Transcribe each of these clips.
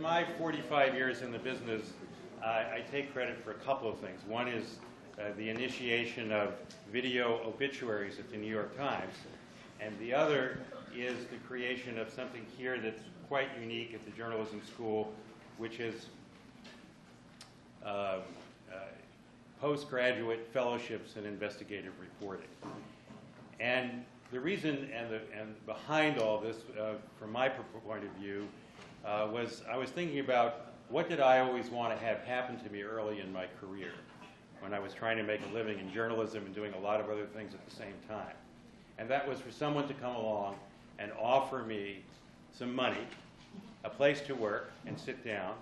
my 45 years in the business, I take credit for a couple of things. One is the initiation of video obituaries at the New York Times, and the other is the creation of something here that's quite unique at the journalism school, which is postgraduate fellowships in investigative reporting. And the reason and behind all this, from my point of view, was I was thinking about what did I always want to have happen to me early in my career when I was trying to make a living in journalism and doing a lot of other things at the same time. And that was for someone to come along and offer me some money, a place to work and sit down,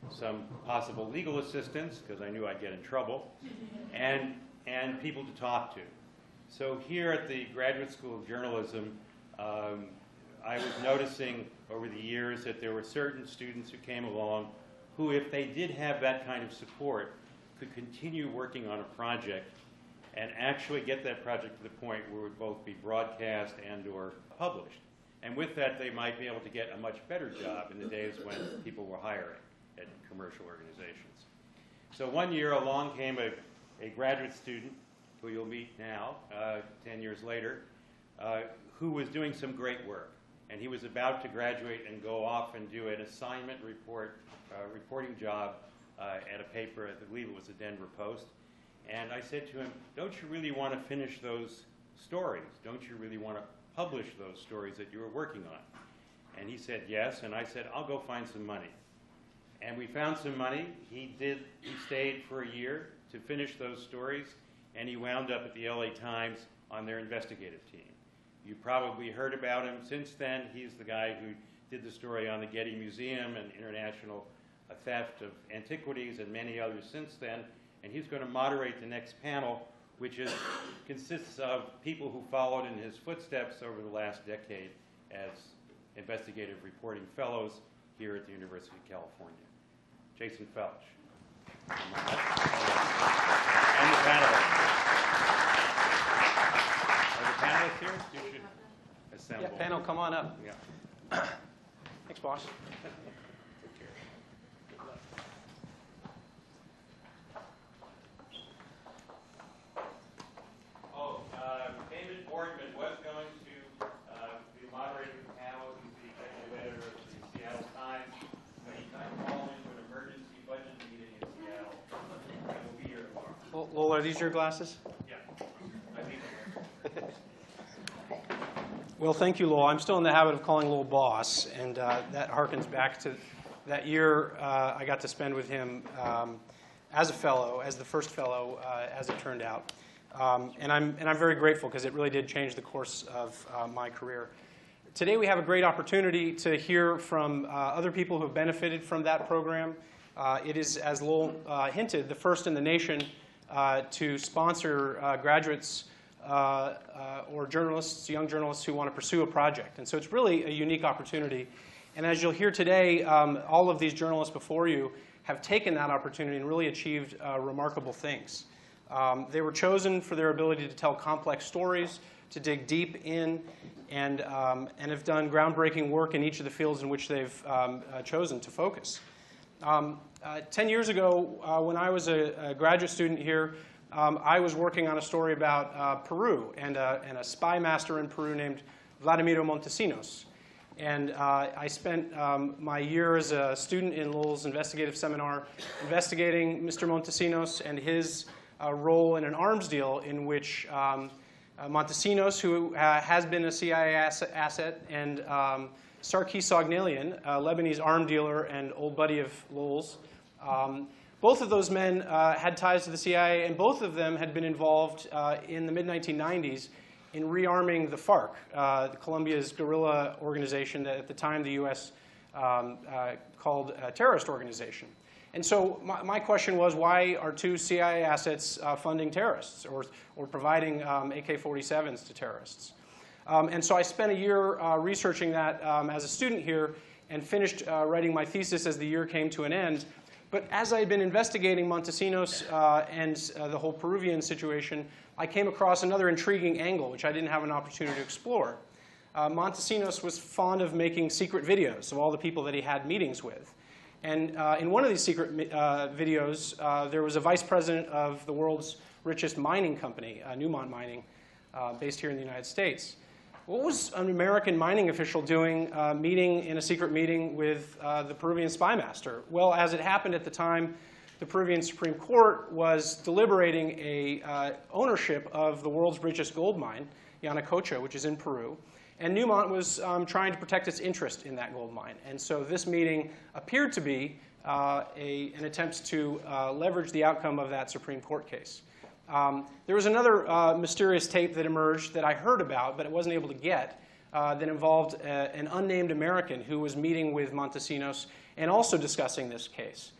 some possible legal assistance, because I knew I'd get in trouble, and people to talk to. So here at the Graduate School of Journalism, I was noticing over the years that there were certain students who came along who, if they did have that kind of support, could continue working on a project and actually get that project to the point where it would both be broadcast and or published. And with that, they might be able to get a much better job in the days when people were hiring at commercial organizations. So one year along came a graduate student who you'll meet now, 10 years later, who was doing some great work. And he was about to graduate and go off and do an assignment reporting job at a paper, I believe it was the Denver Post. And I said to him, don't you really want to finish those stories? Don't you really want to publish those stories that you were working on? And he said yes, and I said, I'll go find some money. And we found some money. He stayed for a year to finish those stories, and he wound up at the LA Times on their investigative team. You probably heard about him since then. He's the guy who did the story on the Getty Museum and international theft of antiquities and many others since then. And he's going to moderate the next panel, which consists of people who followed in his footsteps over the last decade as investigative reporting fellows here at the University of California. Jason Felch. And the panelists. Are the panelists here? You should assemble. Yeah, panel, come on up. Yeah. Thanks, boss. Take care. Good luck. Oh, David Boardman was going to be moderating the panel. He's the executive editor of the Seattle Times. But he got called into an emergency budget meeting in Seattle. I will be here tomorrow. Lowell, are these your glasses? Yeah, I think so. Well, thank you, Lowell. I'm still in the habit of calling Lowell boss, and that harkens back to that year I got to spend with him as a fellow, as the first fellow, as it turned out. And I'm very grateful because it really did change the course of my career. Today we have a great opportunity to hear from other people who have benefited from that program. It is, as Lowell hinted, the first in the nation to sponsor graduates or journalists, young journalists who want to pursue a project. And so it's really a unique opportunity. And as you'll hear today, all of these journalists before you have taken that opportunity and really achieved remarkable things. They were chosen for their ability to tell complex stories, to dig deep in, and have done groundbreaking work in each of the fields in which they've chosen to focus. 10 years ago, when I was a graduate student here, I was working on a story about Peru and a spy master in Peru named Vladimiro Montesinos. And I spent my year as a student in Lowell's investigative seminar investigating Mr. Montesinos and his role in an arms deal in which Montesinos, who has been a CIA asset, and Sarkis Ognalian, a Lebanese arm dealer and old buddy of Lowell's, both of those men had ties to the CIA, and both of them had been involved in the mid-1990s in rearming the FARC, Colombia's guerrilla organization that at the time the US called a terrorist organization. And so my question was, why are two CIA assets funding terrorists or providing AK-47s to terrorists? And so I spent a year researching that as a student here and finished writing my thesis as the year came to an end. But as I had been investigating Montesinos and the whole Peruvian situation, I came across another intriguing angle, which I didn't have an opportunity to explore. Montesinos was fond of making secret videos of all the people that he had meetings with. And in one of these secret videos, there was a vice president of the world's richest mining company, Newmont Mining, based here in the United States. What was an American mining official doing meeting in a secret meeting with the Peruvian spy master? Well, as it happened at the time, the Peruvian Supreme Court was deliberating ownership of the world's richest gold mine, Yanacocha, which is in Peru. And Newmont was trying to protect its interest in that gold mine. And so this meeting appeared to be an attempt to leverage the outcome of that Supreme Court case. There was another mysterious tape that emerged that I heard about, but I wasn't able to get, that involved an unnamed American who was meeting with Montesinos and also discussing this case.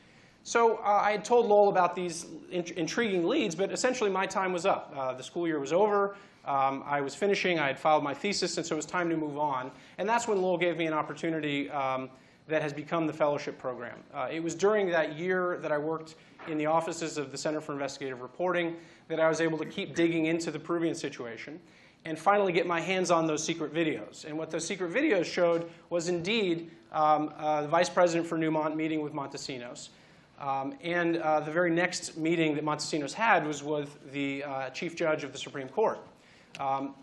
So I had told Lowell about these intriguing leads, but essentially my time was up. The school year was over. I was finishing. I had filed my thesis, and so it was time to move on. And that's when Lowell gave me an opportunity that has become the fellowship program. It was during that year that I worked in the offices of the Center for Investigative Reporting that I was able to keep digging into the Peruvian situation and finally get my hands on those secret videos. And what those secret videos showed was indeed the vice president for Newmont meeting with Montesinos. And the very next meeting that Montesinos had was with the chief judge of the Supreme Court.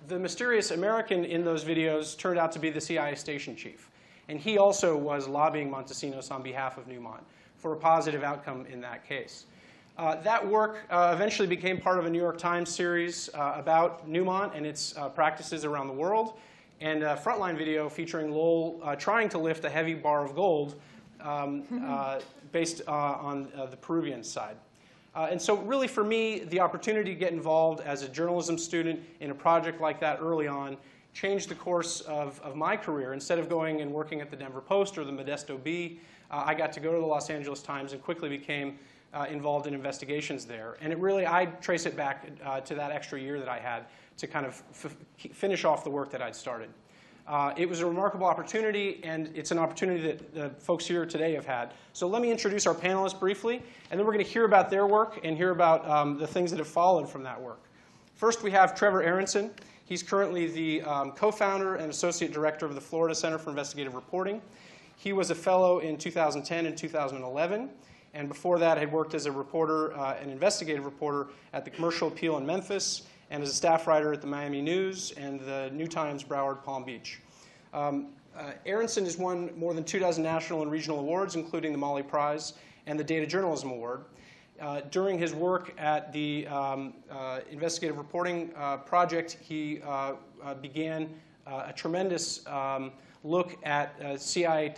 The mysterious American in those videos turned out to be the CIA station chief. And he also was lobbying Montesinos on behalf of Newmont for a positive outcome in that case. That work eventually became part of a New York Times series about Newmont and its practices around the world, and a frontline video featuring Lowell trying to lift a heavy bar of gold based on the Peruvian side. And so really for me, the opportunity to get involved as a journalism student in a project like that early on changed the course of my career. Instead of going and working at the Denver Post or the Modesto Bee, I got to go to the Los Angeles Times and quickly became involved in investigations there. And it really, I trace it back to that extra year that I had to kind of finish off the work that I'd started. It was a remarkable opportunity, and it's an opportunity that the folks here today have had. So let me introduce our panelists briefly, and then we're going to hear about their work and hear about the things that have followed from that work. First, we have Trevor Aronson. He's currently the co-founder and associate director of the Florida Center for Investigative Reporting. He was a fellow in 2010 and 2011, and before that had worked as a reporter, an investigative reporter at the Commercial Appeal in Memphis, and as a staff writer at the Miami News and the New Times Broward Palm Beach. Aronson has won more than 24 national and regional awards, including the Molly Prize and the Data Journalism Award. During his work at the investigative reporting project, he began a tremendous look at FBI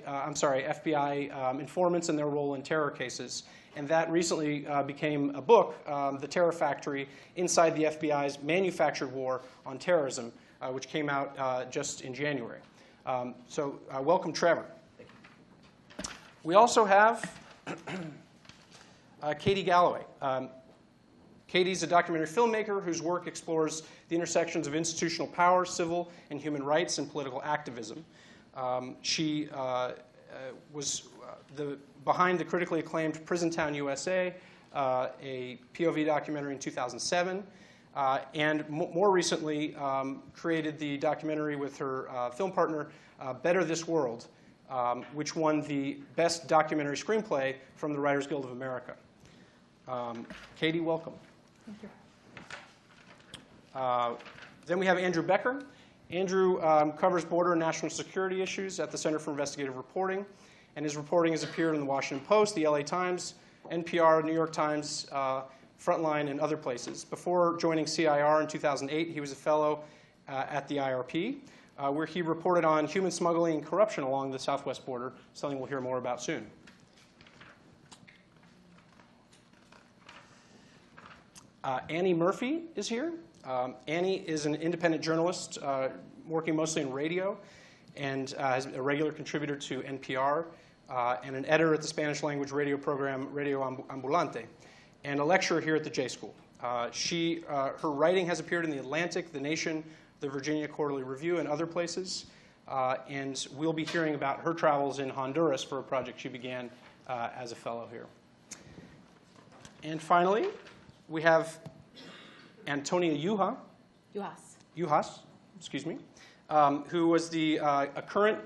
informants and their role in terror cases. And that recently became a book, The Terror Factory, Inside the FBI's Manufactured War on Terrorism, which came out just in January. So welcome, Trevor. Thank you. We also have Katie Galloway. Katie's a documentary filmmaker whose work explores the intersections of institutional power, civil and human rights, and political activism. She was behind the critically acclaimed Prison Town, USA, a POV documentary in 2007, and more recently created the documentary with her film partner, Better This World, which won the Best Documentary Screenplay from the Writers Guild of America. Katie, welcome. Thank you. Then we have Andrew Becker. Andrew covers border and national security issues at the Center for Investigative Reporting, and his reporting has appeared in the Washington Post, the LA Times, NPR, New York Times, Frontline, and other places. Before joining CIR in 2008, he was a fellow at the IRP, where he reported on human smuggling and corruption along the southwest border, something we'll hear more about soon. Annie Murphy is here. Annie is an independent journalist working mostly in radio and is a regular contributor to NPR and an editor at the Spanish language radio program Radio Ambulante and a lecturer here at the J School. Her writing has appeared in The Atlantic, The Nation, the Virginia Quarterly Review, and other places. And we'll be hearing about her travels in Honduras for a project she began as a fellow here. And finally, we have Antonia Juhas, excuse me, who was a current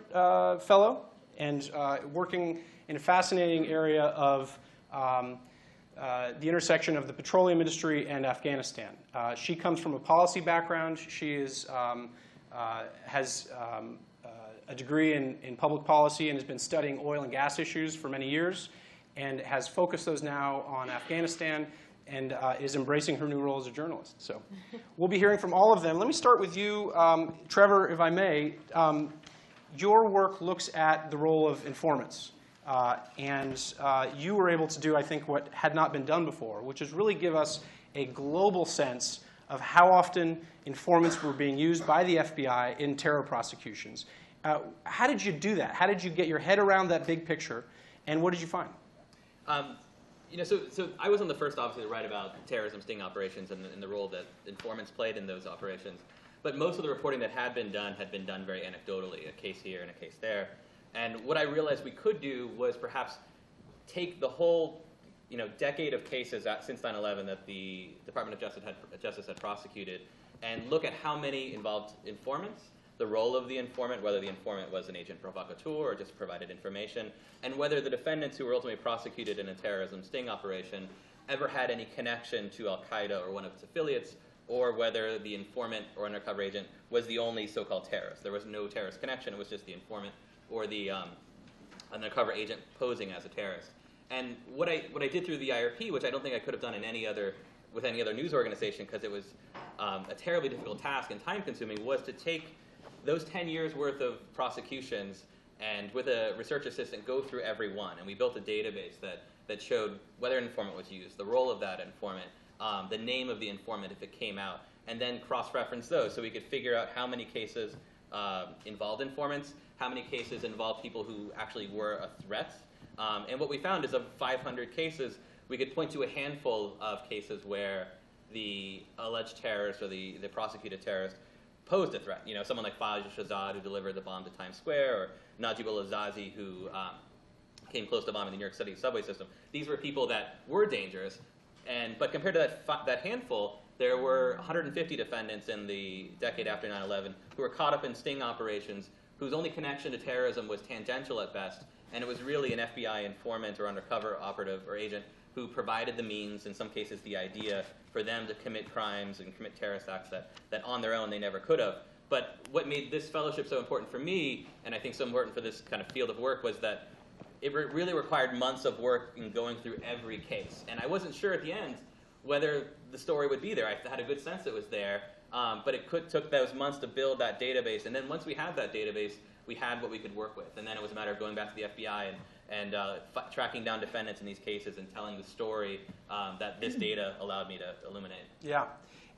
fellow and working in a fascinating area of the intersection of the petroleum industry and Afghanistan. She comes from a policy background. She has a degree in public policy and has been studying oil and gas issues for many years and has focused those now on Afghanistan and is embracing her new role as a journalist. So we'll be hearing from all of them. Let me start with you, Trevor, if I may. Your work looks at the role of informants. And you were able to do, I think, what had not been done before, which is really give us a global sense of how often informants were being used by the FBI in terror prosecutions. How did you do that? How did you get your head around that big picture, and what did you find? So I was on the first, obviously, to write about terrorism sting operations and the role that informants played in those operations. But most of the reporting that had been done very anecdotally, a case here and a case there. And what I realized we could do was perhaps take the whole decade of cases since 9/11 that the Department of Justice had prosecuted and look at how many involved informants, the role of the informant, whether the informant was an agent provocateur or just provided information, and whether the defendants who were ultimately prosecuted in a terrorism sting operation ever had any connection to Al-Qaeda or one of its affiliates, or whether the informant or undercover agent was the only so-called terrorist. There was no terrorist connection. It was just the informant or the undercover agent posing as a terrorist. And what I did through the IRP, which I don't think I could have done with any other news organization because it was a terribly difficult task and time-consuming, was to take those 10 years worth of prosecutions and with a research assistant go through every one. And we built a database that showed whether an informant was used, the role of that informant, the name of the informant if it came out, and then cross-reference those so we could figure out how many cases involved informants, how many cases involved people who actually were a threat. And what we found is of 500 cases, we could point to a handful of cases where the alleged terrorist or the prosecuted terrorist posed a threat. Someone like Fajr Shahzad, who delivered the bomb to Times Square, or Najib al-Azazi, who came close to bombing the New York City subway system. These were people that were dangerous, but compared to that handful, there were 150 defendants in the decade after 9/11 who were caught up in sting operations whose only connection to terrorism was tangential at best, and it was really an FBI informant or undercover operative or agent who provided the means, in some cases the idea, for them to commit crimes and commit terrorist acts that on their own they never could have. But what made this fellowship so important for me, and I think so important for this kind of field of work, was that it really required months of work in going through every case. And I wasn't sure at the end whether the story would be there. I had a good sense it was there, but it took those months to build that database. And then once we had that database, we had what we could work with. And then it was a matter of going back to the FBI and tracking down defendants in these cases and telling the story that this data allowed me to illuminate. Yeah.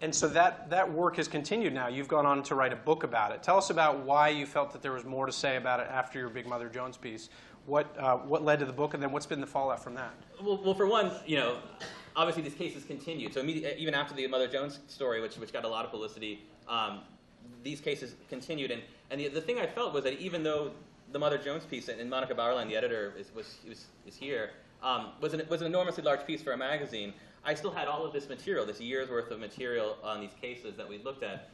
And so that work has continued now. You've gone on to write a book about it. Tell us about why you felt that there was more to say about it after your Big Mother Jones piece. What led to the book, and then what's been the fallout from that? Well, for one, obviously these cases continued. So even after the Mother Jones story, which got a lot of publicity, these cases continued. And the thing I felt was that even though the Mother Jones piece, and Monica Bauerlein, the editor, is here, was an enormously large piece for a magazine, I still had all of this material, this year's worth of material on these cases that we looked at,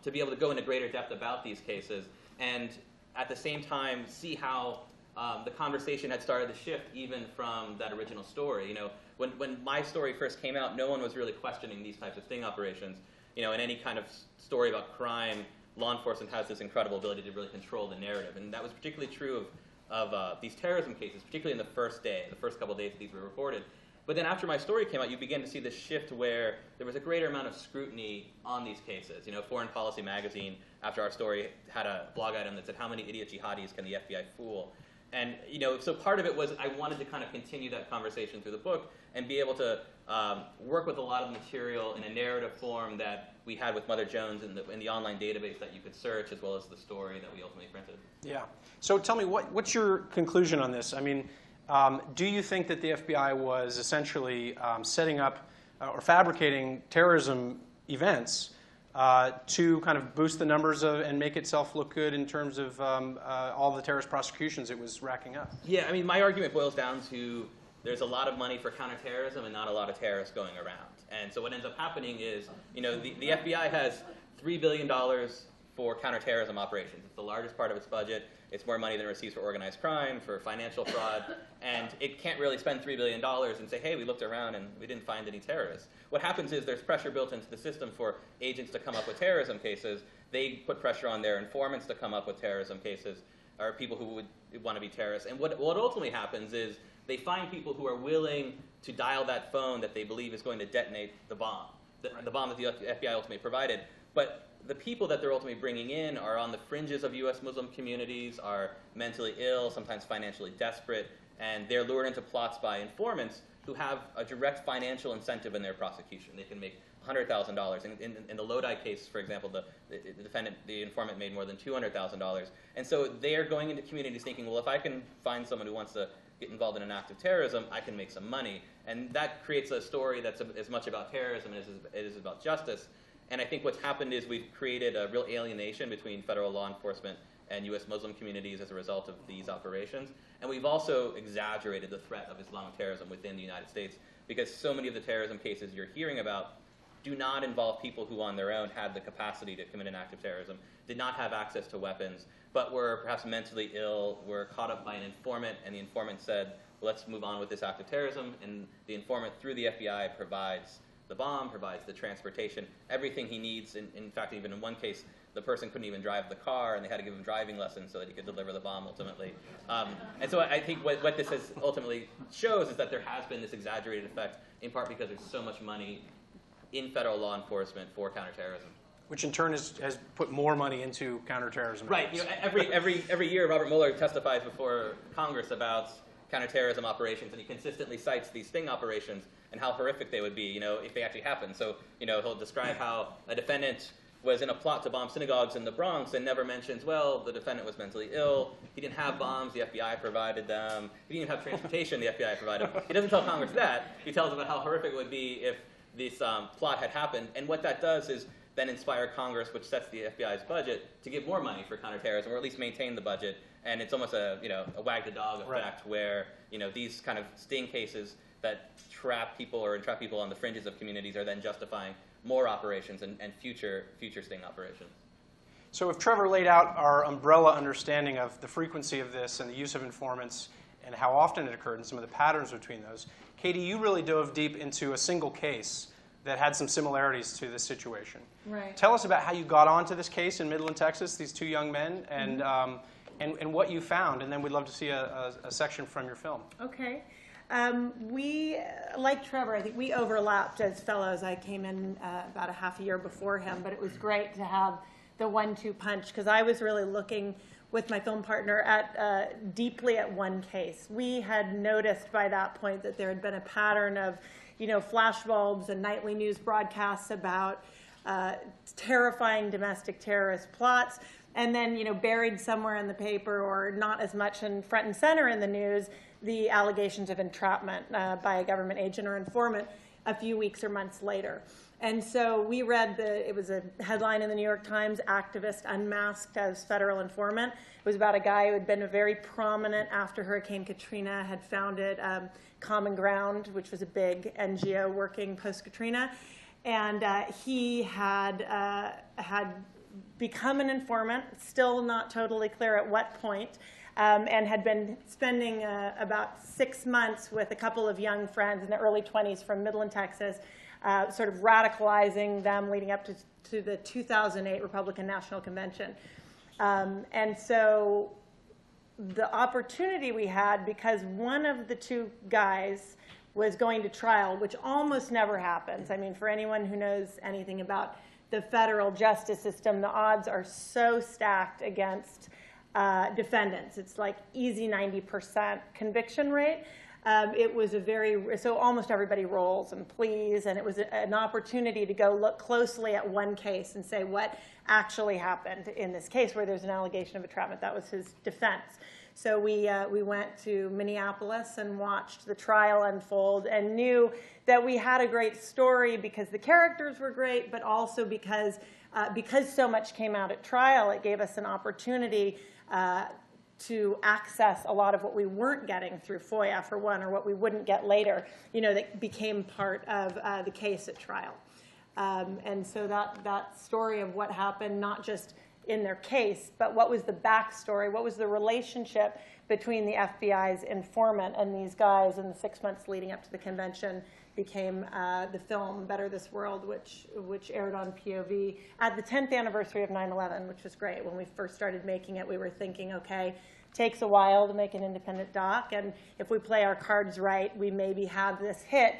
to be able to go into greater depth about these cases, and at the same time see how the conversation had started to shift even from that original story. When my story first came out, no one was really questioning these types of sting operations. In any kind of story about crime, law enforcement has this incredible ability to really control the narrative, and that was particularly true of these terrorism cases, particularly in the first couple of days that these were reported. But then after my story came out, you began to see this shift where there was a greater amount of scrutiny on these cases. Foreign Policy magazine, after our story, had a blog item that said, "How many idiot jihadis can the FBI fool?" And so part of it was I wanted to kind of continue that conversation through the book and be able to work with a lot of material in a narrative form that we had with Mother Jones in the online database that you could search, as well as the story that we ultimately printed. Yeah. So tell me, what's your conclusion on this? I mean, do you think that the FBI was essentially setting up or fabricating terrorism events to kind of boost the numbers and make itself look good in terms of all the terrorist prosecutions it was racking up? Yeah, I mean, my argument boils down to there's a lot of money for counterterrorism and not a lot of terrorists going around. And so what ends up happening is, the FBI has $3 billion for counterterrorism operations. It's the largest part of its budget. It's more money than it receives for organized crime, for financial fraud, and it can't really spend $3 billion and say, hey, we looked around and we didn't find any terrorists. What happens is there's pressure built into the system for agents to come up with terrorism cases. They put pressure on their informants to come up with terrorism cases, or people who would want to be terrorists. And what ultimately happens is they find people who are willing to dial that phone that they believe is going to detonate the bomb, the bomb that the FBI ultimately provided. But the people that they're ultimately bringing in are on the fringes of U.S. Muslim communities, are mentally ill, sometimes financially desperate, and they're lured into plots by informants who have a direct financial incentive in their prosecution. They can make $100,000. In the Lodi case, for example, the informant made more than $200,000. And so they are going into communities thinking, well, if I can find someone who wants to get involved in an act of terrorism, I can make some money. And that creates a story that's as much about terrorism as it is about justice. And I think what's happened is we've created a real alienation between federal law enforcement and U.S. Muslim communities as a result of these operations. And we've also exaggerated the threat of Islamic terrorism within the United States, because so many of the terrorism cases you're hearing about do not involve people who on their own had the capacity to commit an act of terrorism, did not have access to weapons, but were perhaps mentally ill, were caught up by an informant, and the informant said, well, let's move on with this act of terrorism. And the informant, through the FBI, provides the bomb, provides the transportation, everything he needs. In fact, even in one case, the person couldn't even drive the car, and they had to give him driving lessons so that he could deliver the bomb ultimately. And so I think what this has ultimately shows is that there has been this exaggerated effect, in part because there's so much money in federal law enforcement for counterterrorism. Which in turn has put more money into counterterrorism. Right. You know, every year, Robert Mueller testifies before Congress about counterterrorism operations, and he consistently cites these sting operations and how horrific they would be, you know, if they actually happened. So, you know, he'll describe how a defendant was in a plot to bomb synagogues in the Bronx and never mentions, well, the defendant was mentally ill, he didn't have bombs, the FBI provided them, he didn't even have transportation, the FBI provided them. He doesn't tell Congress that. He tells about how horrific it would be if this plot had happened. And what that does is then inspire Congress, which sets the FBI's budget, to give more money for counterterrorism, or at least maintain the budget. And it's almost a wag the dog effect, where these kind of sting cases that trap people or entrap people on the fringes of communities are then justifying more operations and future sting operations. So if Trevor laid out our umbrella understanding of the frequency of this and the use of informants and how often it occurred and some of the patterns between those, Katie, you really dove deep into a single case that had some similarities to this situation. Right. Tell us about how you got onto this case in Midland, Texas, these two young men, and what you found, and then we'd love to see a section from your film. Okay. We, like Trevor, I think we overlapped as fellows. I came in about a half a year before him, but it was great to have the 1-2 punch, because I was really looking with my film partner at deeply at one case. We had noticed by that point that there had been a pattern of flashbulbs and nightly news broadcasts about terrifying domestic terrorist plots, and then buried somewhere in the paper, or not as much in front and center in the news, the allegations of entrapment by a government agent or informant a few weeks or months later. And so we read it was a headline in the New York Times, "Activist Unmasked as Federal Informant." It was about a guy who had been very prominent after Hurricane Katrina, had founded Common Ground, which was a big NGO working post-Katrina. And he had become an informant, still not totally clear at what point, and had been spending about 6 months with a couple of young friends in the early 20s from Midland, Texas, sort of radicalizing them leading up to the 2008 Republican National Convention. And so the opportunity we had, because one of the two guys was going to trial, which almost never happens. I mean, for anyone who knows anything about the federal justice system, the odds are so stacked against defendants. It's like easy 90% conviction rate. It was so almost everybody rolls and pleas, and it was an opportunity to go look closely at one case and say what actually happened in this case where there's an allegation of entrapment. That was his defense. So we went to Minneapolis and watched the trial unfold, and knew that we had a great story because the characters were great, but also because so much came out at trial, it gave us an opportunity to access a lot of what we weren't getting through FOIA, for one, or what we wouldn't get later, that became part of the case at trial. And so that story of what happened, not just in their case, but what was the backstory? What was the relationship between the FBI's informant and these guys in the 6 months leading up to the convention became the film Better This World, which aired on POV at the 10th anniversary of 9/11, which was great. When we first started making it, we were thinking, okay, takes a while to make an independent doc, and if we play our cards right, we maybe have this hit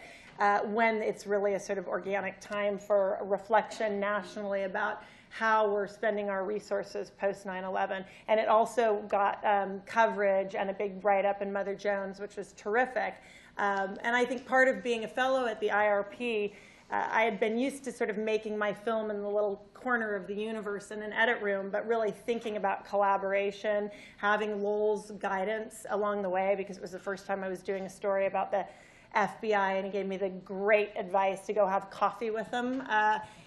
when it's really a sort of organic time for reflection nationally about how we're spending our resources post 9/11. And it also got coverage and a big write-up in Mother Jones, which was terrific. And I think part of being a fellow at the IRP, I had been used to sort of making my film in the little corner of the universe in an edit room, but really thinking about collaboration, having Lowell's guidance along the way, because it was the first time I was doing a story about the FBI, and he gave me the great advice to go have coffee with him,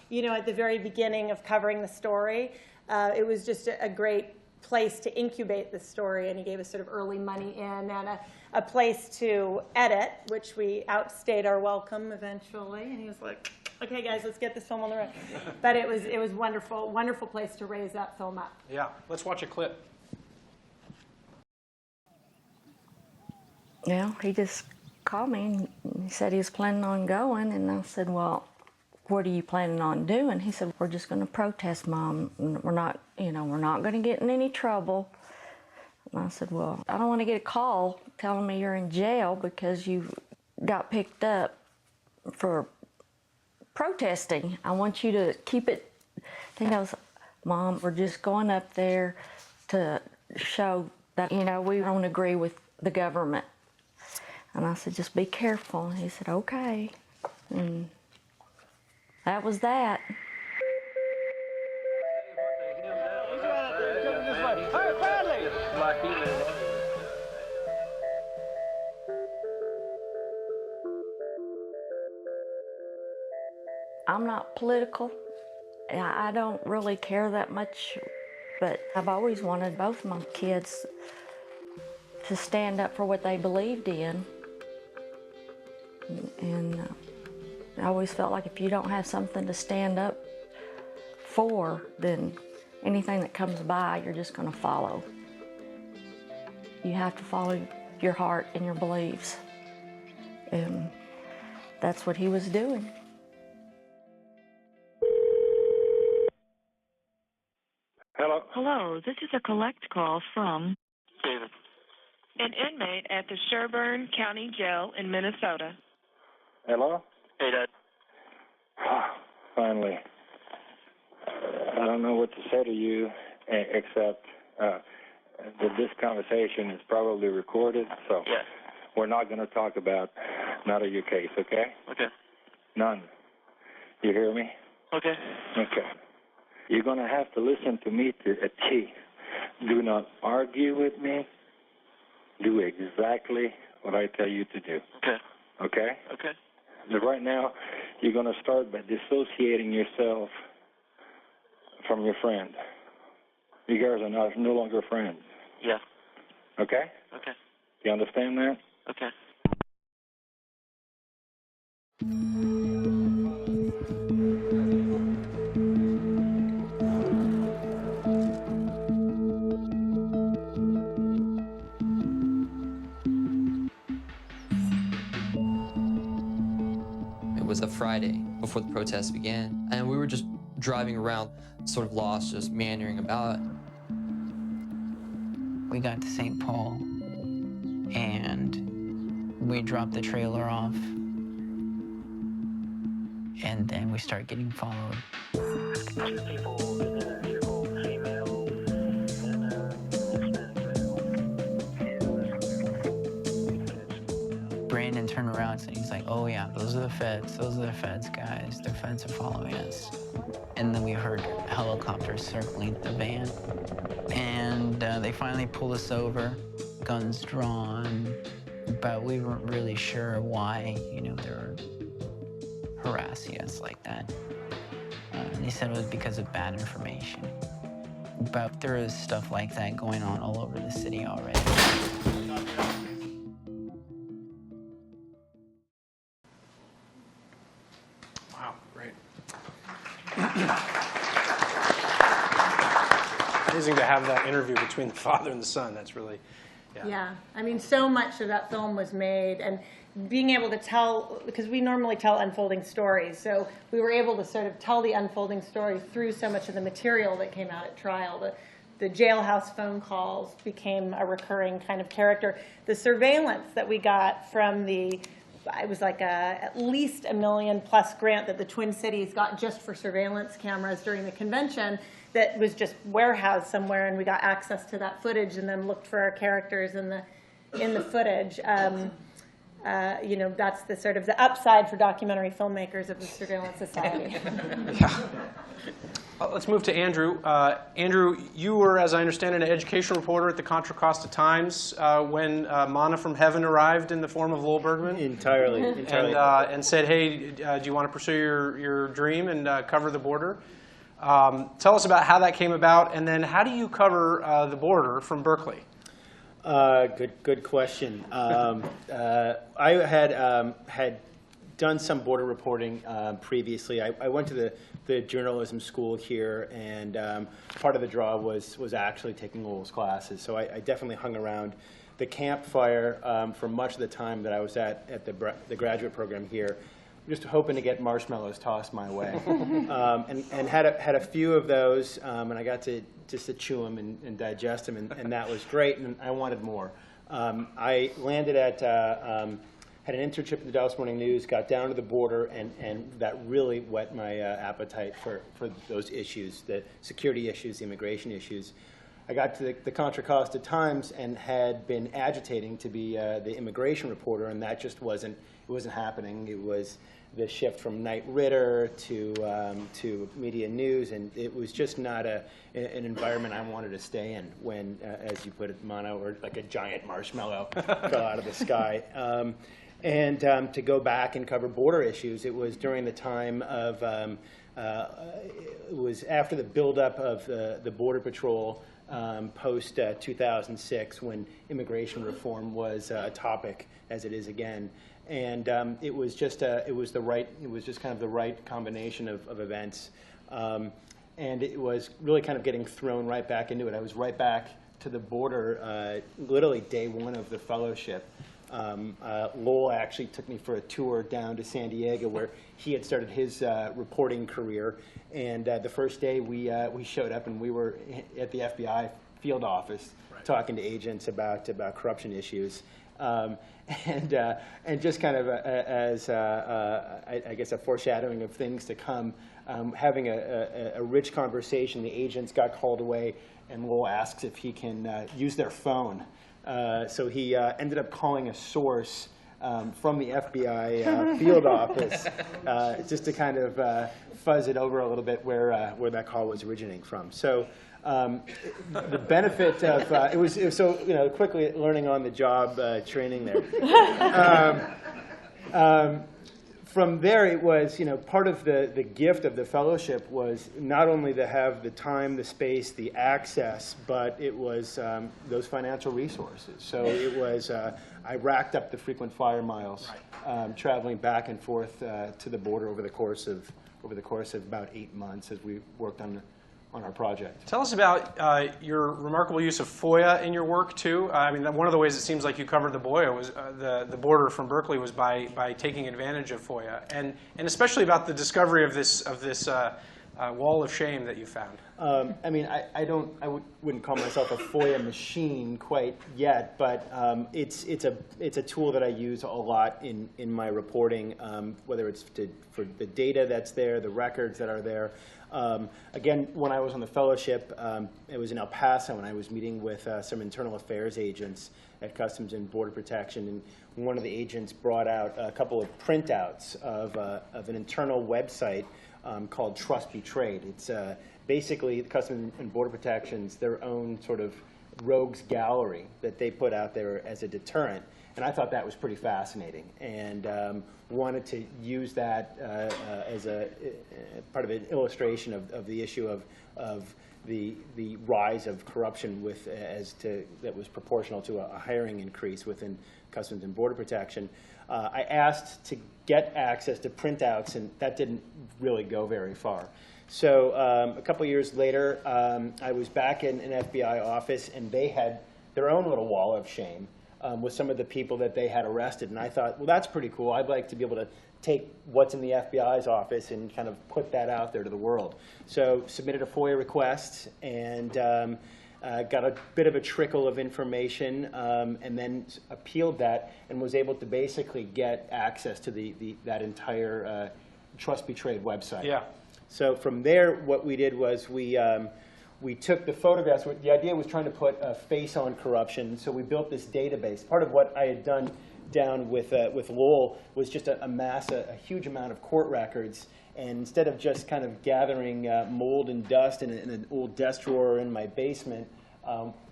you know, at the very beginning of covering the story. It was just a great place to incubate the story, and he gave us sort of early money in and a place to edit, which we outstayed our welcome eventually. And he was like, okay, guys, let's get this film on the road. But it was wonderful, wonderful place to raise that film up. Yeah, let's watch a clip. Yeah, he just called me and he said he was planning on going, and I said, well, what are you planning on doing? He said, we're just going to protest, Mom. We're not, you know, we're not going to get in any trouble. And I said, well, I don't want to get a call telling me you're in jail because you got picked up for protesting. I want you to keep it. He goes, Mom, we're just going up there to show that, you know, we don't agree with the government. And I said, just be careful. And he said, okay. And that was that. I'm not political. I don't really care that much, but I've always wanted both of my kids to stand up for what they believed in. And I always felt like if you don't have something to stand up for, then anything that comes by, you're just going to follow. You have to follow your heart and your beliefs. And that's what he was doing. Hello. Hello, this is a collect call from David. an inmate at the Sherburne County Jail in Minnesota. Hello? Hey, Dad. Finally. I don't know what to say to you except that this conversation is probably recorded, so Yes. we're not going to talk about none of your case, okay? Okay. None. You hear me? Okay. Okay. You're going to have to listen to me to a T. Do not argue with me. Do exactly what I tell you to do. Okay. Okay? Okay. But right now, you're going to start by dissociating yourself from your friend. You guys are no longer friends. Yeah. Okay? Okay. You understand that? Okay. It was a Friday before the protests began, and we were just driving around, sort of lost, just meandering about. We got to St. Paul, and we dropped the trailer off, and then we started getting followed. Brandon turned around and he's like, oh yeah, those are the feds, guys. The feds are following us. And then we heard helicopters circling the van. And they finally pulled us over, guns drawn, but we weren't really sure why, you know, they were harassing us like that. And they said it was because of bad information. But there is stuff like that going on all over the city already. Wow, great. amazing to have that interview between the father and the son. That's really, Yeah, I mean, so much of that film was made, and being able to tell, because we normally tell unfolding stories, so we were able to sort of tell the unfolding story through so much of the material that came out at trial. The jailhouse phone calls became a recurring kind of character. The surveillance that we got from it was like at least $1 million+ grant that the Twin Cities got just for surveillance cameras during the convention, that was just warehoused somewhere, and we got access to that footage and then looked for our characters in the footage. That's the sort of the upside for documentary filmmakers of the Surveillance Society. Let's move to Andrew. Andrew, you were, as I understand it, an education reporter at the Contra Costa Times when Manna from Heaven arrived in the form of Lowell Bergman. Entirely. And said, hey, do you want to pursue your dream and cover the border? Tell us about how that came about, and then how do you cover the border from Berkeley? Good question. I had done some border reporting previously. I went to the journalism school here, and part of the draw was actually taking Lowell's classes. So I definitely hung around the campfire for much of the time that I was at the graduate program here, just hoping to get marshmallows tossed my way, and had a few of those, and I got to chew them and digest them, and that was great, and I wanted more. I landed at, had an internship at the Dallas Morning News, got down to the border, and that really whet my appetite for those issues, the security issues, the immigration issues. I got to the Contra Costa Times and had been agitating to be the immigration reporter, and that just wasn't happening. It was the shift from Knight Ridder to media news, and it was just not an environment I wanted to stay in when, as you put it, Manna, or like a giant marshmallow fell out of the sky. And to go back and cover border issues, it was during the time of, it was after the buildup of the Border Patrol post 2006, when immigration reform was a topic, as it is again. And it was just kind of the right combination of events, and it was really kind of getting thrown right back into it. I was right back to the border, literally day one of the fellowship. Lowell actually took me for a tour down to San Diego, where he had started his reporting career. And the first day we showed up, and we were at the FBI field office talking to agents about corruption issues. And just kind of as I guess a foreshadowing of things to come, having a rich conversation. The agents got called away, and Lowell asks if he can use their phone. So he ended up calling a source from the FBI field office, just to kind of fuzz it over a little bit where that call was originating from. So. The benefit of it was so quickly learning on the job training there. From there, it was part of the gift of the fellowship was not only to have the time, the space, the access, but it was those financial resources. So it was I racked up the frequent flyer miles, traveling back and forth to the border over the course of about 8 months as we worked on our project. Tell us about your remarkable use of FOIA in your work too. I mean, one of the ways it seems like you covered the border from Berkeley was by taking advantage of FOIA, and especially about the discovery of this wall of shame that you found. I mean, I wouldn't call myself a FOIA machine quite yet, but it's a tool that I use a lot in my reporting, whether it's for the data that's there, the records that are there. Again, when I was on the fellowship, it was in El Paso, and I was meeting with some internal affairs agents at Customs and Border Protection, and one of the agents brought out a couple of printouts of an internal website called Trust Betrayed. It's basically the Customs and Border Protection's their own sort of rogues gallery that they put out there as a deterrent. And I thought that was pretty fascinating, and wanted to use that as a part of an illustration of the issue of the rise of corruption that was proportional to a hiring increase within Customs and Border Protection. I asked to get access to printouts, and that didn't really go very far. So a couple years later, I was back in an FBI office, and they had their own little wall of shame with some of the people that they had arrested. And I thought, well, that's pretty cool. I'd like to be able to take what's in the FBI's office and kind of put that out there to the world. So submitted a FOIA request and got a bit of a trickle of information, and then appealed that and was able to basically get access to that entire Trust Betrayed website. Yeah. So from there, what we did was we took the photographs. The idea was trying to put a face on corruption. So we built this database. Part of what I had done down with Lowell was just amass a huge amount of court records. And instead of just kind of gathering mold and dust in an old desk drawer in my basement,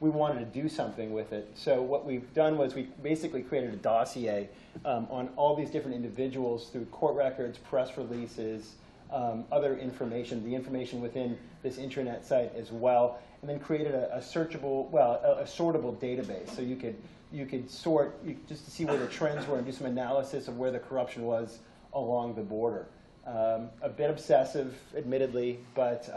we wanted to do something with it. So what we've done was we basically created a dossier on all these different individuals through court records, press releases, other information, the information within this intranet site as well, and then created a searchable, well, a sortable database. So you could sort just to see where the trends were and do some analysis of where the corruption was along the border. A bit obsessive, admittedly, but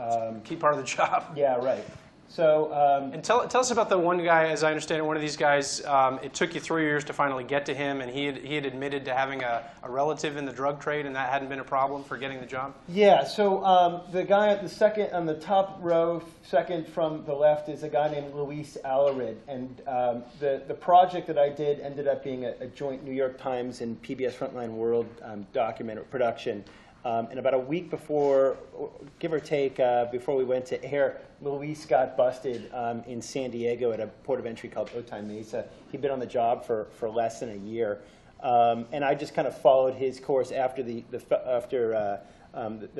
Key part of the job. yeah, right. So And tell us about the one guy, as I understand it, one of these guys, it took you 3 years to finally get to him, and he had admitted to having a relative in the drug trade, and that hadn't been a problem for getting the job? yeah, so the guy at the second, on the top row, second from the left, is a guy named Luis Alarid, and the project that I did ended up being a joint New York Times and PBS Frontline World documentary production. And about a week before, give or take, before we went to air, Luis got busted in San Diego at a port of entry called Otay Mesa. He'd been on the job for less than a year. And I just kind of followed his course after the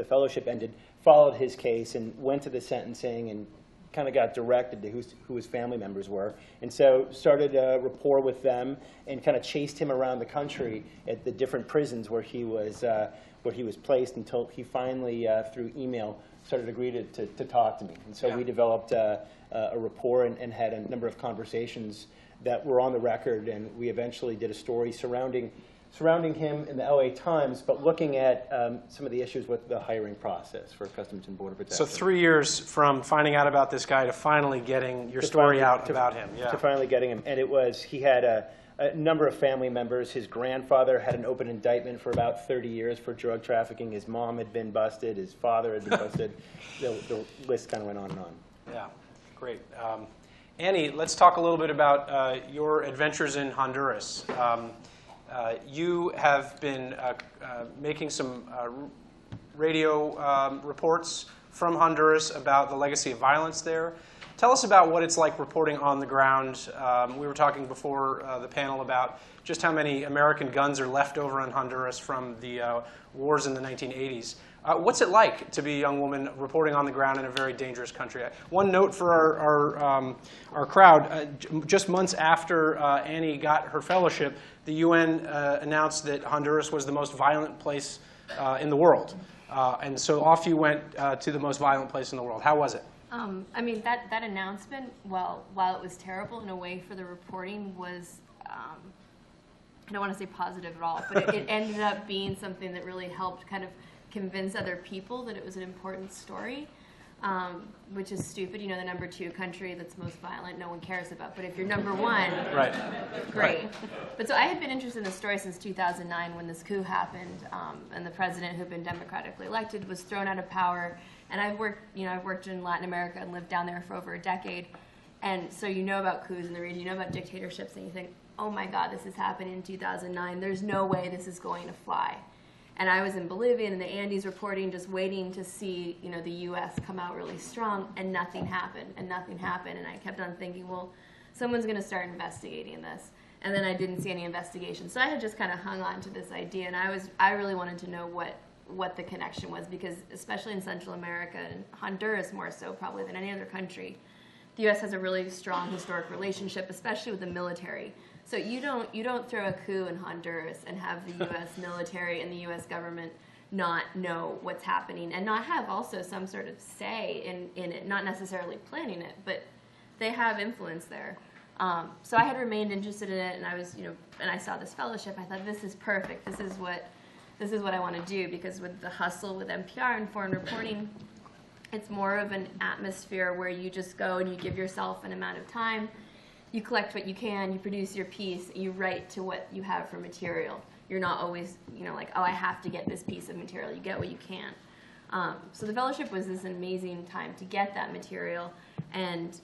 fellowship ended, followed his case and went to the sentencing and kind of got directed to who his family members were. And so started a rapport with them and kind of chased him around the country at the different prisons where he was placed until he finally, through email, started to agree to talk to me. And so we developed a rapport and had a number of conversations that were on the record, and we eventually did a story surrounding him in the LA Times, but looking at some of the issues with the hiring process for Customs and Border Protection. So 3 years from finding out about this guy to finally getting your story out about him. Yeah. To finally getting him. And it was, he had a number of family members. His grandfather had an open indictment for about 30 years for drug trafficking. His mom had been busted. His father had been busted. The list kind of went on and on. Yeah, great. Annie, let's talk a little bit about your adventures in Honduras. You have been making some radio reports from Honduras about the legacy of violence there. Tell us about what it's like reporting on the ground. We were talking before the panel about just how many American guns are left over in Honduras from the wars in the 1980s. What's it like to be a young woman reporting on the ground in a very dangerous country? One note for our crowd, just months after Annie got her fellowship, the UN announced that Honduras was the most violent place in the world. And so off you went to the most violent place in the world. How was it? I mean, that announcement, while it was terrible in a way for the reporting, was, I don't want to say positive at all, but it ended up being something that really helped kind of convince other people that it was an important story, which is stupid. You know, the number 2 country that's most violent, no one cares about. But if you're number 1, right, great. Right. But so I had been interested in the story since 2009 when this coup happened, and the president who had been democratically elected was thrown out of power. And I've worked in Latin America and lived down there for over a decade. And so you know about coups in the region, you know about dictatorships, and you think, oh my God, this is happening in 2009. There's no way this is going to fly. And I was in Bolivia and in the Andes reporting, just waiting to see, the U.S. come out really strong, and nothing happened, and nothing happened. And I kept on thinking, well, someone's going to start investigating this. And then I didn't see any investigation. So I had just kind of hung on to this idea, and I really wanted to know what the connection was, because especially in Central America, and Honduras more so probably than any other country, the U.S. has a really strong historic relationship, especially with the military. So you don't throw a coup in Honduras and have the U.S. military and the U.S. government not know what's happening and not have also some sort of say in it, not necessarily planning it, but they have influence there. So I had remained interested in it, and I was, and I saw this fellowship. I thought, this is perfect. This is what I want to do, because with the hustle with NPR and foreign reporting, It's more of an atmosphere where you just go and you give yourself an amount of time, you collect what you can, you produce your piece, you write to what you have for material. You're not always, like, oh, I have to get this piece of material. You get what you can. So the fellowship was this amazing time to get that material, and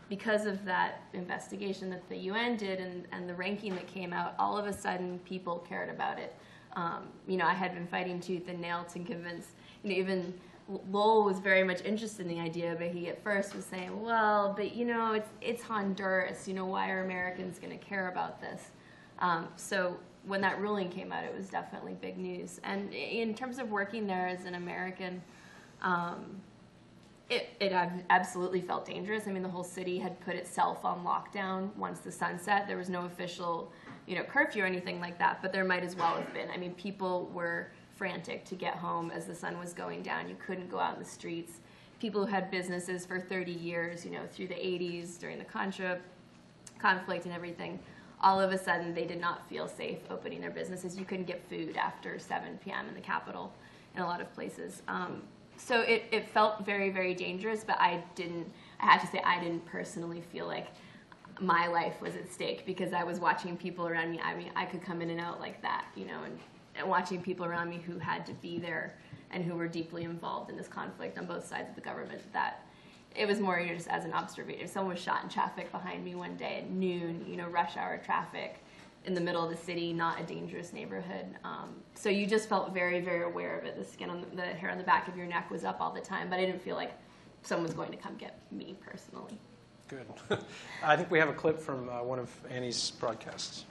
because of that investigation that the UN did and the ranking that came out, all of a sudden people cared about it. I had been fighting tooth and nail to convince, even Lowell was very much interested in the idea, but he at first was saying, well, but it's Honduras, why are Americans going to care about this? So when that ruling came out, it was definitely big news. And in terms of working there as an American, it absolutely felt dangerous. I mean, the whole city had put itself on lockdown once the sun set. There was no official, curfew or anything like that, but there might as well have been. I mean, people were frantic to get home as the sun was going down. You couldn't go out in the streets. People who had businesses for 30 years, through the 80s, during the Contra conflict and everything, all of a sudden they did not feel safe opening their businesses. You couldn't get food after 7 p.m. in the capital in a lot of places. So it felt very, very dangerous, but I had to say I didn't personally feel like my life was at stake, because I was watching people around me. I mean, I could come in and out like that, and watching people around me who had to be there and who were deeply involved in this conflict on both sides of the government, that it was more just as an observer. If someone was shot in traffic behind me one day at noon, rush hour traffic in the middle of the city, not a dangerous neighborhood. So you just felt very, very aware of it. The hair on the back of your neck was up all the time, but I didn't feel like someone was going to come get me personally. Good. I think we have a clip from one of Annie's broadcasts.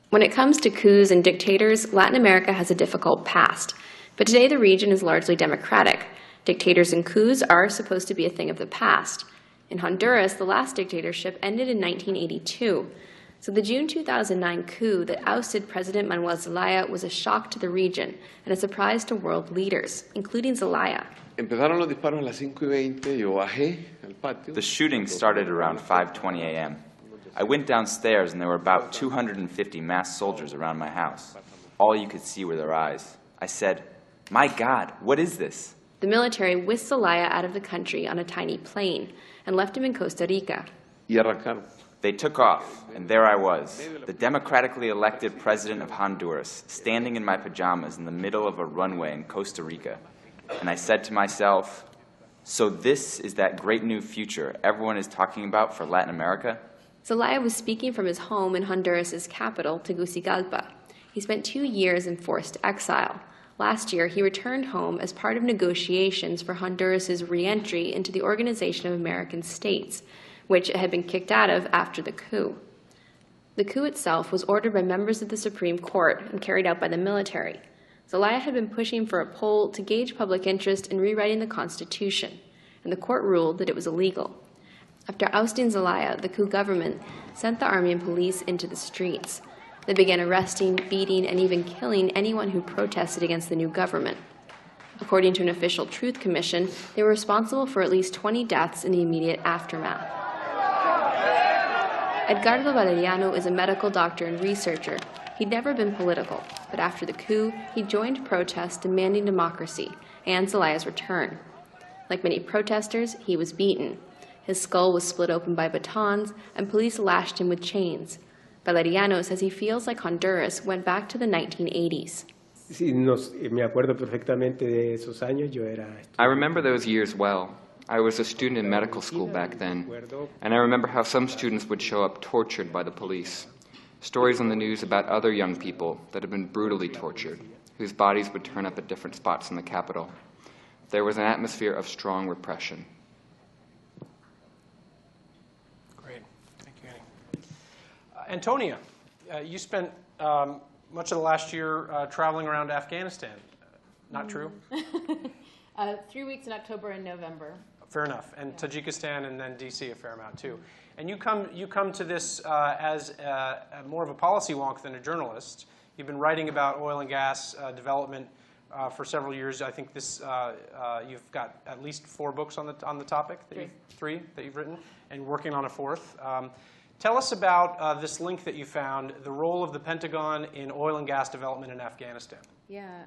When it comes to coups and dictators, Latin America has a difficult past. But today the region is largely democratic. Dictators and coups are supposed to be a thing of the past. In Honduras, the last dictatorship ended in 1982. So the June 2009 coup that ousted President Manuel Zelaya was a shock to the region and a surprise to world leaders, including Zelaya. Empezaron los disparos a las 5:20, yo bajé al patio. The shooting started around 5:20 a.m. I went downstairs and there were about 250 masked soldiers around my house. All you could see were their eyes. I said, "My God, what is this?" The military whisked Zelaya out of the country on a tiny plane and left him in Costa Rica. Y arrancaron. They took off, and there I was, the democratically elected president of Honduras, standing in my pajamas in the middle of a runway in Costa Rica. And I said to myself, so this is that great new future everyone is talking about for Latin America? Zelaya was speaking from his home in Honduras' capital, Tegucigalpa. He spent 2 years in forced exile. Last year, he returned home as part of negotiations for Honduras' re-entry into the Organization of American States, which it had been kicked out of after the coup. The coup itself was ordered by members of the Supreme Court and carried out by the military. Zelaya had been pushing for a poll to gauge public interest in rewriting the Constitution, and the court ruled that it was illegal. After ousting Zelaya, the coup government sent the army and police into the streets. They began arresting, beating, and even killing anyone who protested against the new government. According to an official Truth Commission, they were responsible for at least 20 deaths in the immediate aftermath. Edgardo Valeriano is a medical doctor and researcher. He'd never been political, but after the coup, he joined protests demanding democracy and Zelaya's return. Like many protesters, he was beaten. His skull was split open by batons, and police lashed him with chains. Valeriano says he feels like Honduras went back to the 1980s. I remember those years well. I was a student in medical school back then, and I remember how some students would show up tortured by the police. Stories on the news about other young people that had been brutally tortured, whose bodies would turn up at different spots in the capital. There was an atmosphere of strong repression. Great. Thank you, Annie. Antonia, you spent much of the last year traveling around Afghanistan. Not true? 3 weeks in October and November. Fair enough. And Tajikistan and then D.C. a fair amount, too. And you come to this as more of a policy wonk than a journalist. You've been writing about oil and gas development for several years. I think this you've got at least 4 books on the topic. Three that you've written, and working on a 4th. Tell us about this link that you found, the role of the Pentagon in oil and gas development in Afghanistan. Yeah.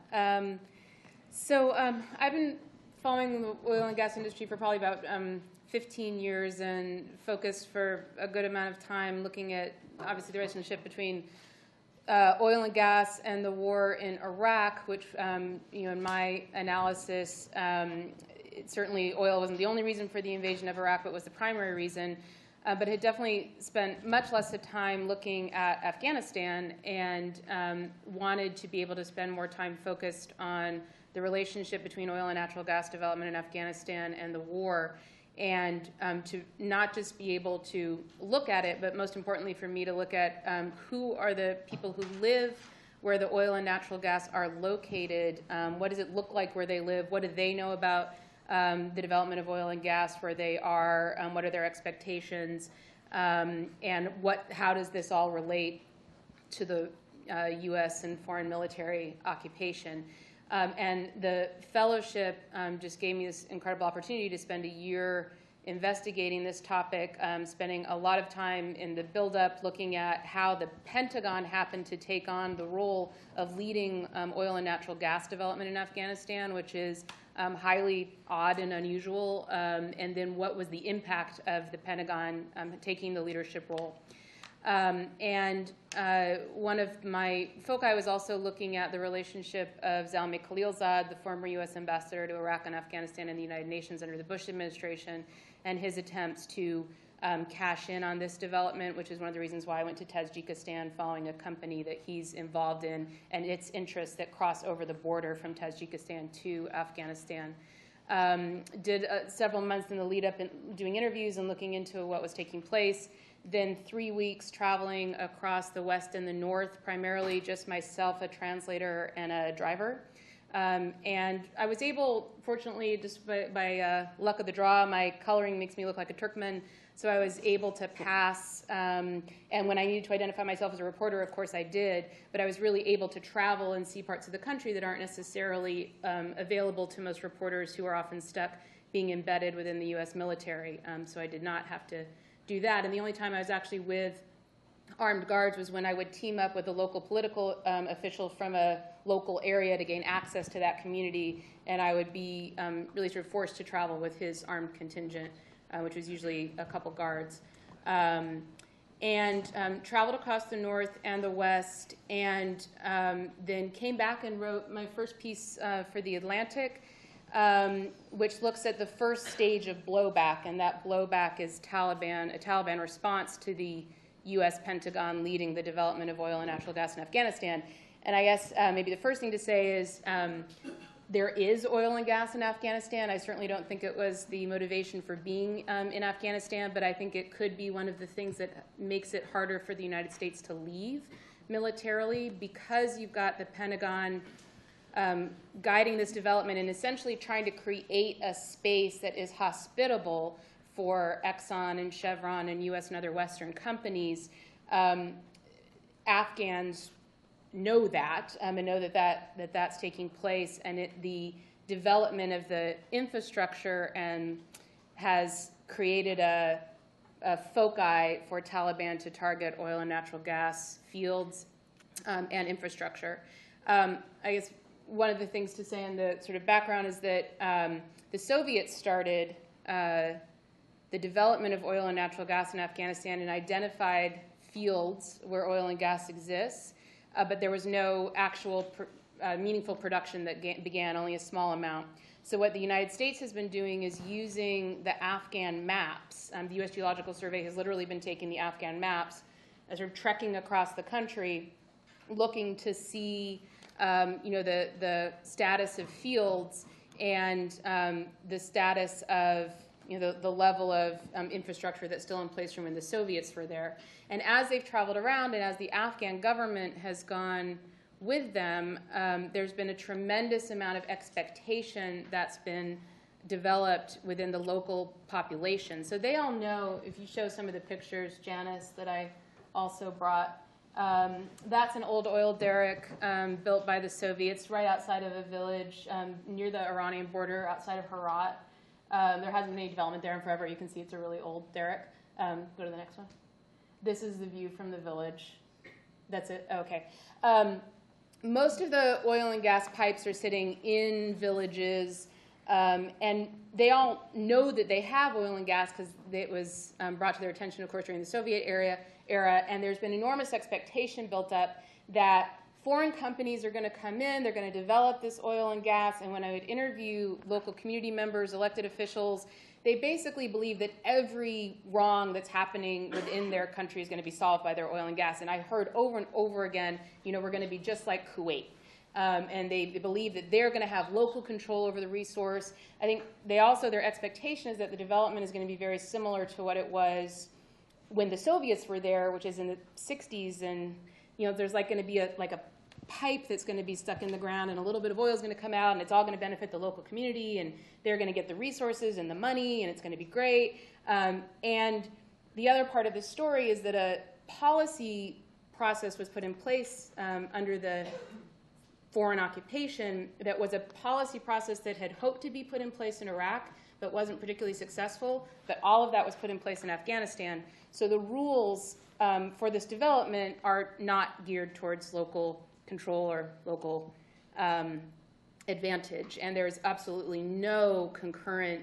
So I've been following the oil and gas industry for probably about 15 years and focused for a good amount of time looking at, obviously, the relationship between oil and gas and the war in Iraq, which, in my analysis, certainly oil wasn't the only reason for the invasion of Iraq, but was the primary reason. But had definitely spent much less of time looking at Afghanistan and wanted to be able to spend more time focused on the relationship between oil and natural gas development in Afghanistan and the war, and to not just be able to look at it, but most importantly for me to look at who are the people who live where the oil and natural gas are located, what does it look like where they live, what do they know about the development of oil and gas where they are, what are their expectations, and how does this all relate to the U.S. and foreign military occupation. And the fellowship just gave me this incredible opportunity to spend a year investigating this topic, spending a lot of time in the build-up looking at how the Pentagon happened to take on the role of leading oil and natural gas development in Afghanistan, which is highly odd and unusual, and then what was the impact of the Pentagon taking the leadership role. One of my foci was also looking at the relationship of Zalmay Khalilzad, the former U.S. ambassador to Iraq and Afghanistan in the United Nations under the Bush administration, and his attempts to cash in on this development, which is one of the reasons why I went to Tajikistan following a company that he's involved in and its interests that cross over the border from Tajikistan to Afghanistan. Did several months in the lead up in doing interviews and looking into what was taking place. Then 3 weeks traveling across the West and the North, primarily just myself, a translator, and a driver. And I was able, fortunately, just by luck of the draw, my coloring makes me look like a Turkmen, so I was able to pass. And when I needed to identify myself as a reporter, of course I did, but I was really able to travel and see parts of the country that aren't necessarily available to most reporters who are often stuck being embedded within the U.S. military. So I did not have to do that. And the only time I was actually with armed guards was when I would team up with a local political official from a local area to gain access to that community, and I would be really sort of forced to travel with his armed contingent, which was usually a couple guards. Traveled across the North and the West, and then came back and wrote my first piece for The Atlantic, which looks at the first stage of blowback, and that blowback is a Taliban response to the U.S. Pentagon leading the development of oil and natural gas in Afghanistan. And I guess maybe the first thing to say is there is oil and gas in Afghanistan. I certainly don't think it was the motivation for being in Afghanistan, but I think it could be one of the things that makes it harder for the United States to leave militarily, because you've got the Pentagon guiding this development and essentially trying to create a space that is hospitable for Exxon and Chevron and U.S. and other Western companies. Afghans know that and know that that's taking place, and the development of the infrastructure has created a foci for Taliban to target oil and natural gas fields and infrastructure. I guess one of the things to say in the sort of background is that the Soviets started the development of oil and natural gas in Afghanistan and identified fields where oil and gas exists, but there was no actual meaningful production that began, only a small amount. So what the United States has been doing is using the Afghan maps. The U.S. Geological Survey has literally been taking the Afghan maps, sort of trekking across the country, looking to see the status of fields and the status of the level of infrastructure that's still in place from when the Soviets were there. And as they've traveled around and as the Afghan government has gone with them, there's been a tremendous amount of expectation that's been developed within the local population. So they all know, if you show some of the pictures, Janice, that I also brought, that's an old oil derrick built by the Soviets right outside of a village near the Iranian border outside of Herat. There hasn't been any development there in forever. You can see it's a really old derrick. Go to the next one. This is the view from the village. That's it? Okay. Most of the oil and gas pipes are sitting in villages, and they all know that they have oil and gas because it was brought to their attention, of course, during the Soviet era, and there's been enormous expectation built up that foreign companies are going to come in, they're going to develop this oil and gas, and when I would interview local community members, elected officials, they basically believe that every wrong that's happening within their country is going to be solved by their oil and gas. And I heard over and over again, you know, we're going to be just like Kuwait. And they believe that they're going to have local control over the resource. I think their expectation is that the development is going to be very similar to what it was when the Soviets were there, which is in the 60s. And, you know, there's like going to be a pipe that's going to be stuck in the ground, and a little bit of oil is going to come out, and it's all going to benefit the local community, and they're going to get the resources and the money, and it's going to be great. And the other part of the story is that a policy process was put in place under the foreign occupation that was a policy process that had hoped to be put in place in Iraq, but wasn't particularly successful. But all of that was put in place in Afghanistan. So the rules for this development are not geared towards local control or local advantage. And there's absolutely no concurrent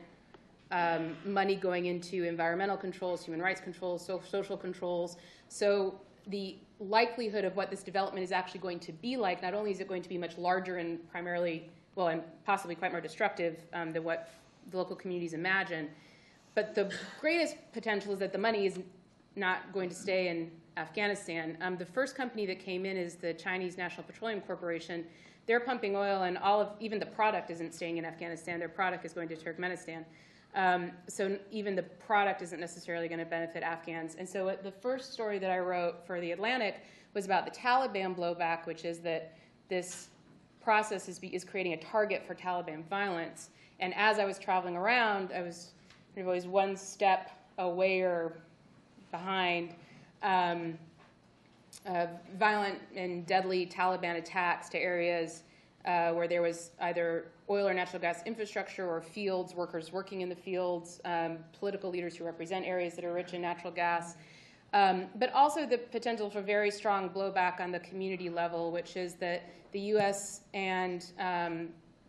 money going into environmental controls, human rights controls, social controls. So the likelihood of what this development is actually going to be like, not only is it going to be much larger and primarily, well, and possibly quite more destructive than what the local communities imagine, but the greatest potential is that the money is not going to stay in Afghanistan. The first company that came in is the Chinese National Petroleum Corporation. They're pumping oil, and even the product isn't staying in Afghanistan. Their product is going to Turkmenistan. So even the product isn't necessarily going to benefit Afghans. And so the first story that I wrote for The Atlantic was about the Taliban blowback, which is that this process is creating a target for Taliban violence. And as I was traveling around, I was always one step away or behind violent and deadly Taliban attacks to areas where there was either oil or natural gas infrastructure or fields, workers working in the fields, political leaders who represent areas that are rich in natural gas, but also the potential for very strong blowback on the community level, which is that the U.S. and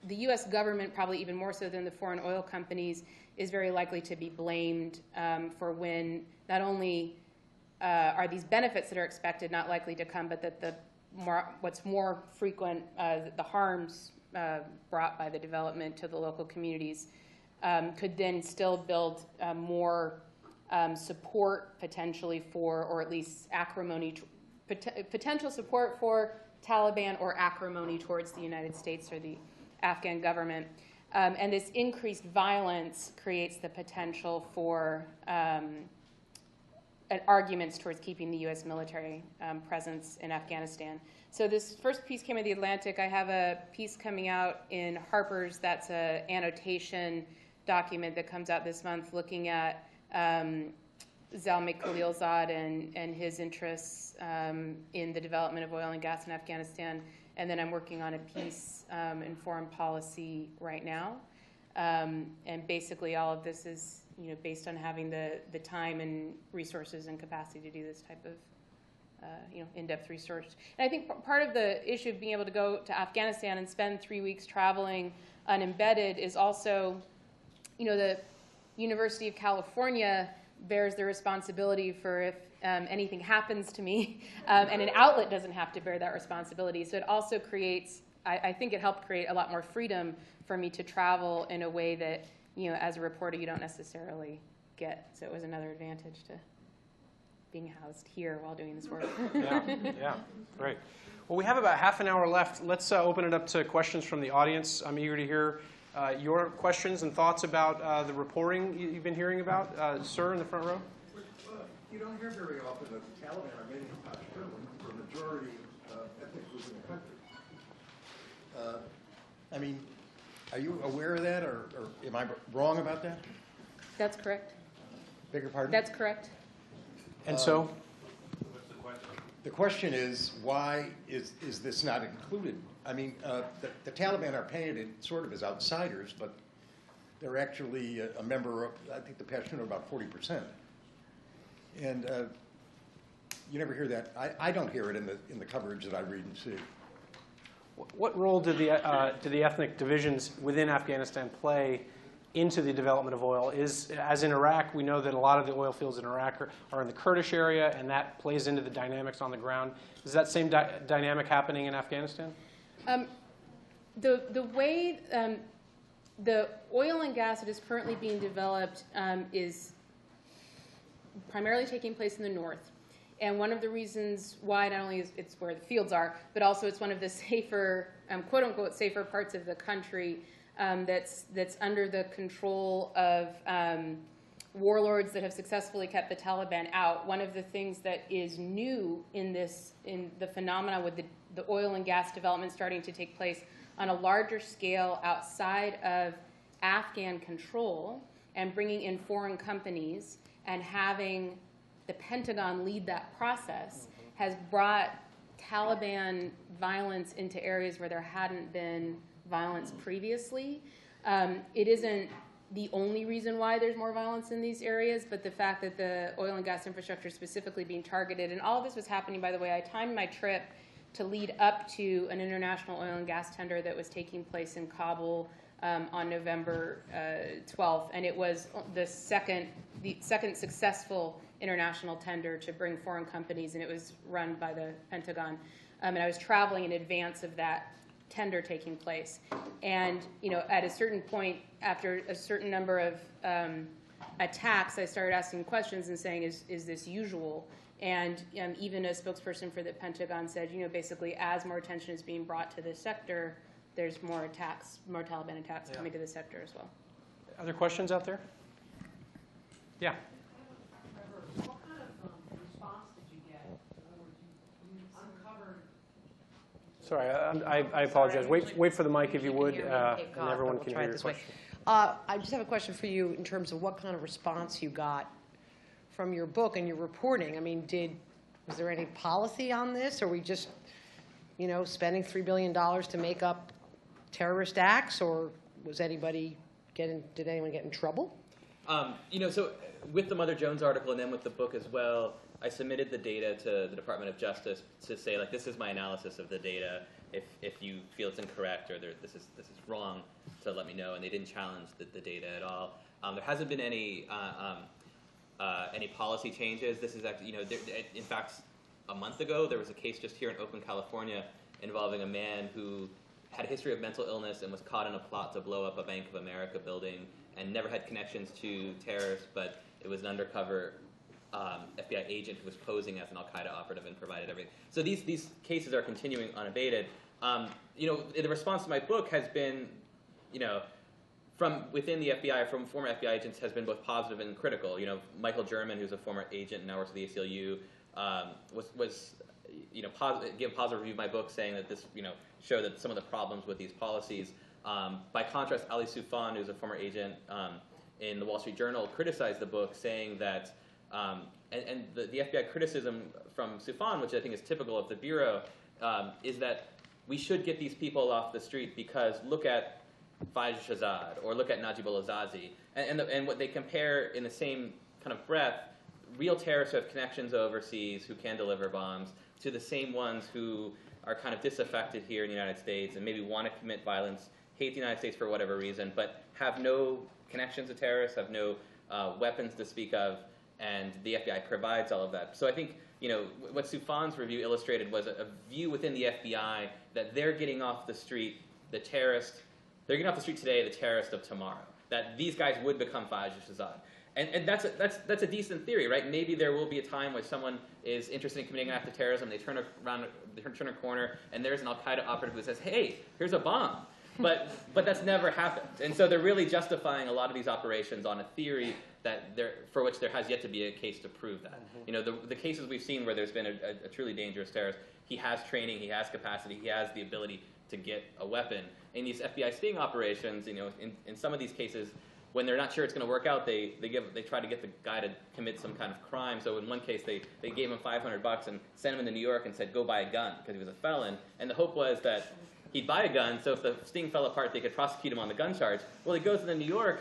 the U.S. government, probably even more so than the foreign oil companies, is very likely to be blamed for when not only are these benefits that are expected not likely to come, but that what's more frequent, the harms brought by the development to the local communities could then still build more support potentially for, or at least acrimony, potential support for Taliban or acrimony towards the United States or the Afghan government. And this increased violence creates the potential for arguments towards keeping the U.S. military presence in Afghanistan. So this first piece came in The Atlantic. I have a piece coming out in Harper's that's an annotation document that comes out this month looking at Zalmay Khalilzad and his interests in the development of oil and gas in Afghanistan. And then I'm working on a piece in foreign policy right now. And basically all of this is based on having the time and resources and capacity to do this type of in-depth research. And I think part of the issue of being able to go to Afghanistan and spend 3 weeks traveling unembedded is also, the University of California bears the responsibility for if anything happens to me, and an outlet doesn't have to bear that responsibility. So it also creates, I think it helped create a lot more freedom for me to travel in a way that, as a reporter, you don't necessarily get. So it was another advantage to being housed here while doing this work. Yeah, great. Well, we have about half an hour left. Let's open it up to questions from the audience. I'm eager to hear your questions and thoughts about the reporting you've been hearing about. Sir, in the front row. You don't hear very often that the Taliban are getting hostility for a majority of ethnic groups in the country. I mean, are you aware of that, or am I wrong about that? That's correct. Beg your pardon? That's correct. And so? What's the question? The question is, why is this not included? I mean, the Taliban are painted sort of as outsiders, but they're actually a member of, I think the Pashtun are about 40%. And you never hear that. I don't hear it in the coverage that I read and see. What role did the ethnic divisions within Afghanistan play into the development of oil? As in Iraq, we know that a lot of the oil fields in Iraq are in the Kurdish area, and that plays into the dynamics on the ground. Is that same dynamic happening in Afghanistan? The way the oil and gas that is currently being developed is primarily taking place in the north. And one of the reasons why not only is it's where the fields are, but also it's one of the safer, quote unquote, safer parts of the country that's under the control of warlords that have successfully kept the Taliban out. One of the things that is new in the phenomena with the oil and gas development starting to take place on a larger scale outside of Afghan control and bringing in foreign companies and having the Pentagon lead that process has brought Taliban violence into areas where there hadn't been violence previously. It isn't the only reason why there's more violence in these areas, but the fact that the oil and gas infrastructure is specifically being targeted, and all of this was happening, by the way, I timed my trip to lead up to an international oil and gas tender that was taking place in Kabul on November 12th, and it was the second successful international tender to bring foreign companies, and it was run by the Pentagon. And I was traveling in advance of that tender taking place. And at a certain point, after a certain number of attacks, I started asking questions and saying, is this usual? And even a spokesperson for the Pentagon said, basically, as more attention is being brought to this sector, there's more attacks, more Taliban attacks coming to the sector as well. Other questions out there? Yeah. What kind of response did you get? In other words, you uncovered. Sorry, I apologize. Wait for the mic if you would, and everyone can hear your question. I just have a question for you in terms of what kind of response you got from your book and your reporting. I mean, was there any policy on this? Or are we just, spending $3 billion to make up terrorist acts? Or did anyone get in trouble? So with the Mother Jones article and then with the book as well, I submitted the data to the Department of Justice to say, like, this is my analysis of the data. If you feel it's incorrect or this is wrong, to let me know. And they didn't challenge the data at all. There hasn't been any policy changes. This is actually, in fact, a month ago there was a case just here in Oakland, California, involving a man who had a history of mental illness and was caught in a plot to blow up a Bank of America building and never had connections to terrorists, but it was an undercover FBI agent who was posing as an Al-Qaeda operative and provided everything. So these cases are continuing unabated. The response to my book has been, from within the FBI, from former FBI agents, has been both positive and critical. Michael German, who's a former agent and now works at the ACLU, give a positive review of my book, saying that this, showed that some of the problems with these policies. By contrast, Ali Soufan, who's a former agent in the Wall Street Journal, criticized the book, saying that, and the FBI criticism from Soufan, which I think is typical of the Bureau, is that we should get these people off the street because look at Faiz Shahzad or look at Najib al-Azazi, and what they compare in the same kind of breath, real terrorists who have connections overseas who can deliver bombs to the same ones who are kind of disaffected here in the United States and maybe want to commit violence, hate the United States for whatever reason, but have no connections to terrorists, have no weapons to speak of, and the FBI provides all of that. So I think what Soufan's review illustrated was a view within the FBI that they're getting off the street the terrorist. They're getting off the street today the terrorist of tomorrow. That these guys would become Faiz Shahzad. And that's a decent theory, right? Maybe there will be a time where someone is interested in committing an act of terrorism, they turn a corner, and there's an Al-Qaeda operative who says, hey, here's a bomb. But that's never happened. And so they're really justifying a lot of these operations on a theory for which there has yet to be a case to prove that. The cases we've seen where there's been a truly dangerous terrorist, he has training, he has capacity, he has the ability to get a weapon. In these FBI sting operations, in some of these cases, when they're not sure it's going to work out, they try to get the guy to commit some kind of crime. So in one case, they gave him $500 and sent him into New York and said, go buy a gun, because he was a felon. And the hope was that he'd buy a gun, so if the sting fell apart, they could prosecute him on the gun charge. Well, he goes into New York,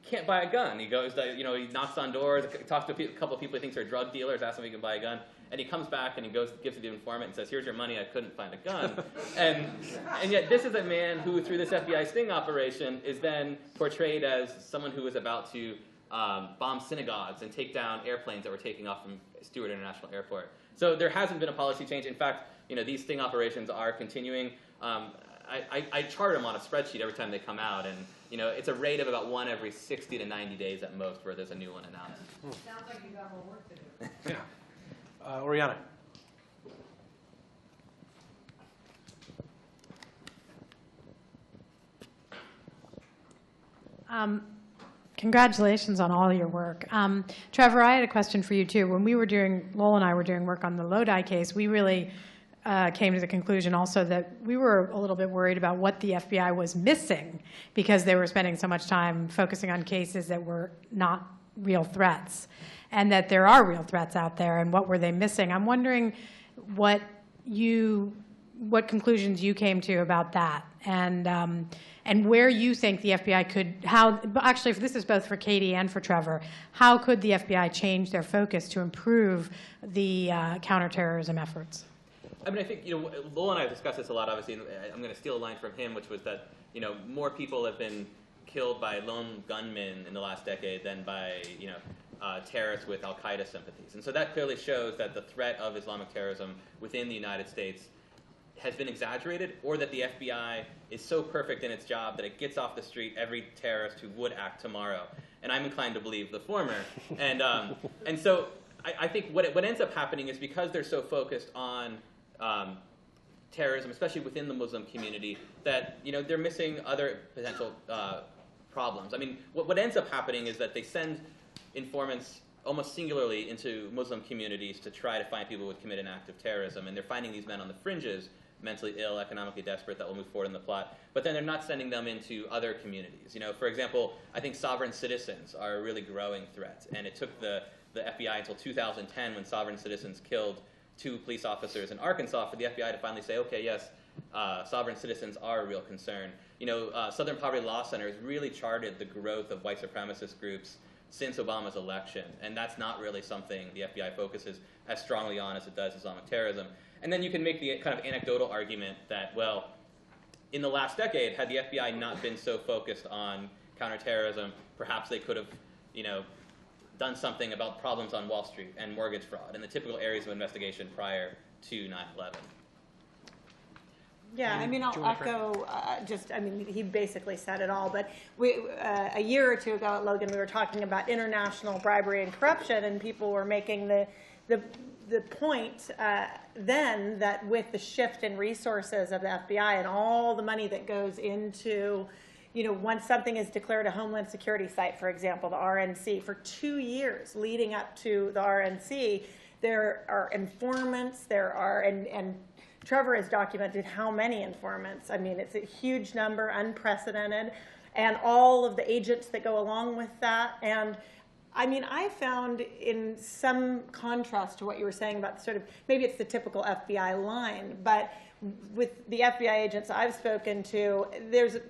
can't buy a gun. He goes, he knocks on doors, talks to a couple of people he thinks are drug dealers, asks them if he can buy a gun, and he comes back and he gives it to the informant and says, "Here's your money, I couldn't find a gun." and yet this is a man who, through this FBI sting operation, is then portrayed as someone who is about to bomb synagogues and take down airplanes that were taking off from Stewart International Airport. So there hasn't been a policy change. In fact, these sting operations are continuing. I chart them on a spreadsheet every time they come out, and it's a rate of about 1 every 60 to 90 days at most where there's a new one announced. Sounds like you got more work to do. Yeah. Oriana. Congratulations on all your work. Trevor, I had a question for you too. When Lowell and I were doing work on the Lodi case, we really came to the conclusion also that we were a little bit worried about what the FBI was missing because they were spending so much time focusing on cases that were not real threats, and that there are real threats out there, and what were they missing? I'm wondering what conclusions you came to about that, and where you think the FBI could, actually this is both for Katie and for Trevor, how could the FBI change their focus to improve the counterterrorism efforts? I mean, I think, Lowell and I have discussed this a lot, obviously, and I'm going to steal a line from him, which was that, more people have been killed by lone gunmen in the last decade than by, terrorists with al-Qaeda sympathies. And so that clearly shows that the threat of Islamic terrorism within the United States has been exaggerated, or that the FBI is so perfect in its job that it gets off the street every terrorist who would act tomorrow. And I'm inclined to believe the former. And so I think what ends up happening is because they're so focused on terrorism, especially within the Muslim community, that they're missing other potential problems. I mean, what ends up happening is that they send informants almost singularly into Muslim communities to try to find people who would commit an act of terrorism, and they're finding these men on the fringes, mentally ill, economically desperate, that will move forward in the plot. But then they're not sending them into other communities. For example, I think sovereign citizens are a really growing threat, and it took the FBI until 2010, when sovereign citizens killed 2 police officers in Arkansas, for the FBI to finally say, okay, yes, sovereign citizens are a real concern. Southern Poverty Law Center has really charted the growth of white supremacist groups since Obama's election, and that's not really something the FBI focuses as strongly on as it does Islamic terrorism. And then you can make the kind of anecdotal argument that, well, in the last decade, had the FBI not been so focused on counterterrorism, perhaps they could have, done something about problems on Wall Street and mortgage fraud and the typical areas of investigation prior to 9/11. Yeah, I mean, I'll echo he basically said it all, but a year or two ago at Logan, we were talking about international bribery and corruption, and people were making the point then that with the shift in resources of the FBI and all the money that goes into, once something is declared a Homeland Security site, for example, the RNC, for 2 years leading up to the RNC, there are informants, and Trevor has documented how many informants. I mean, it's a huge number, unprecedented, and all of the agents that go along with that. And I mean, I found in some contrast to what you were saying about maybe it's the typical FBI line, but with the FBI agents I've spoken to, there's a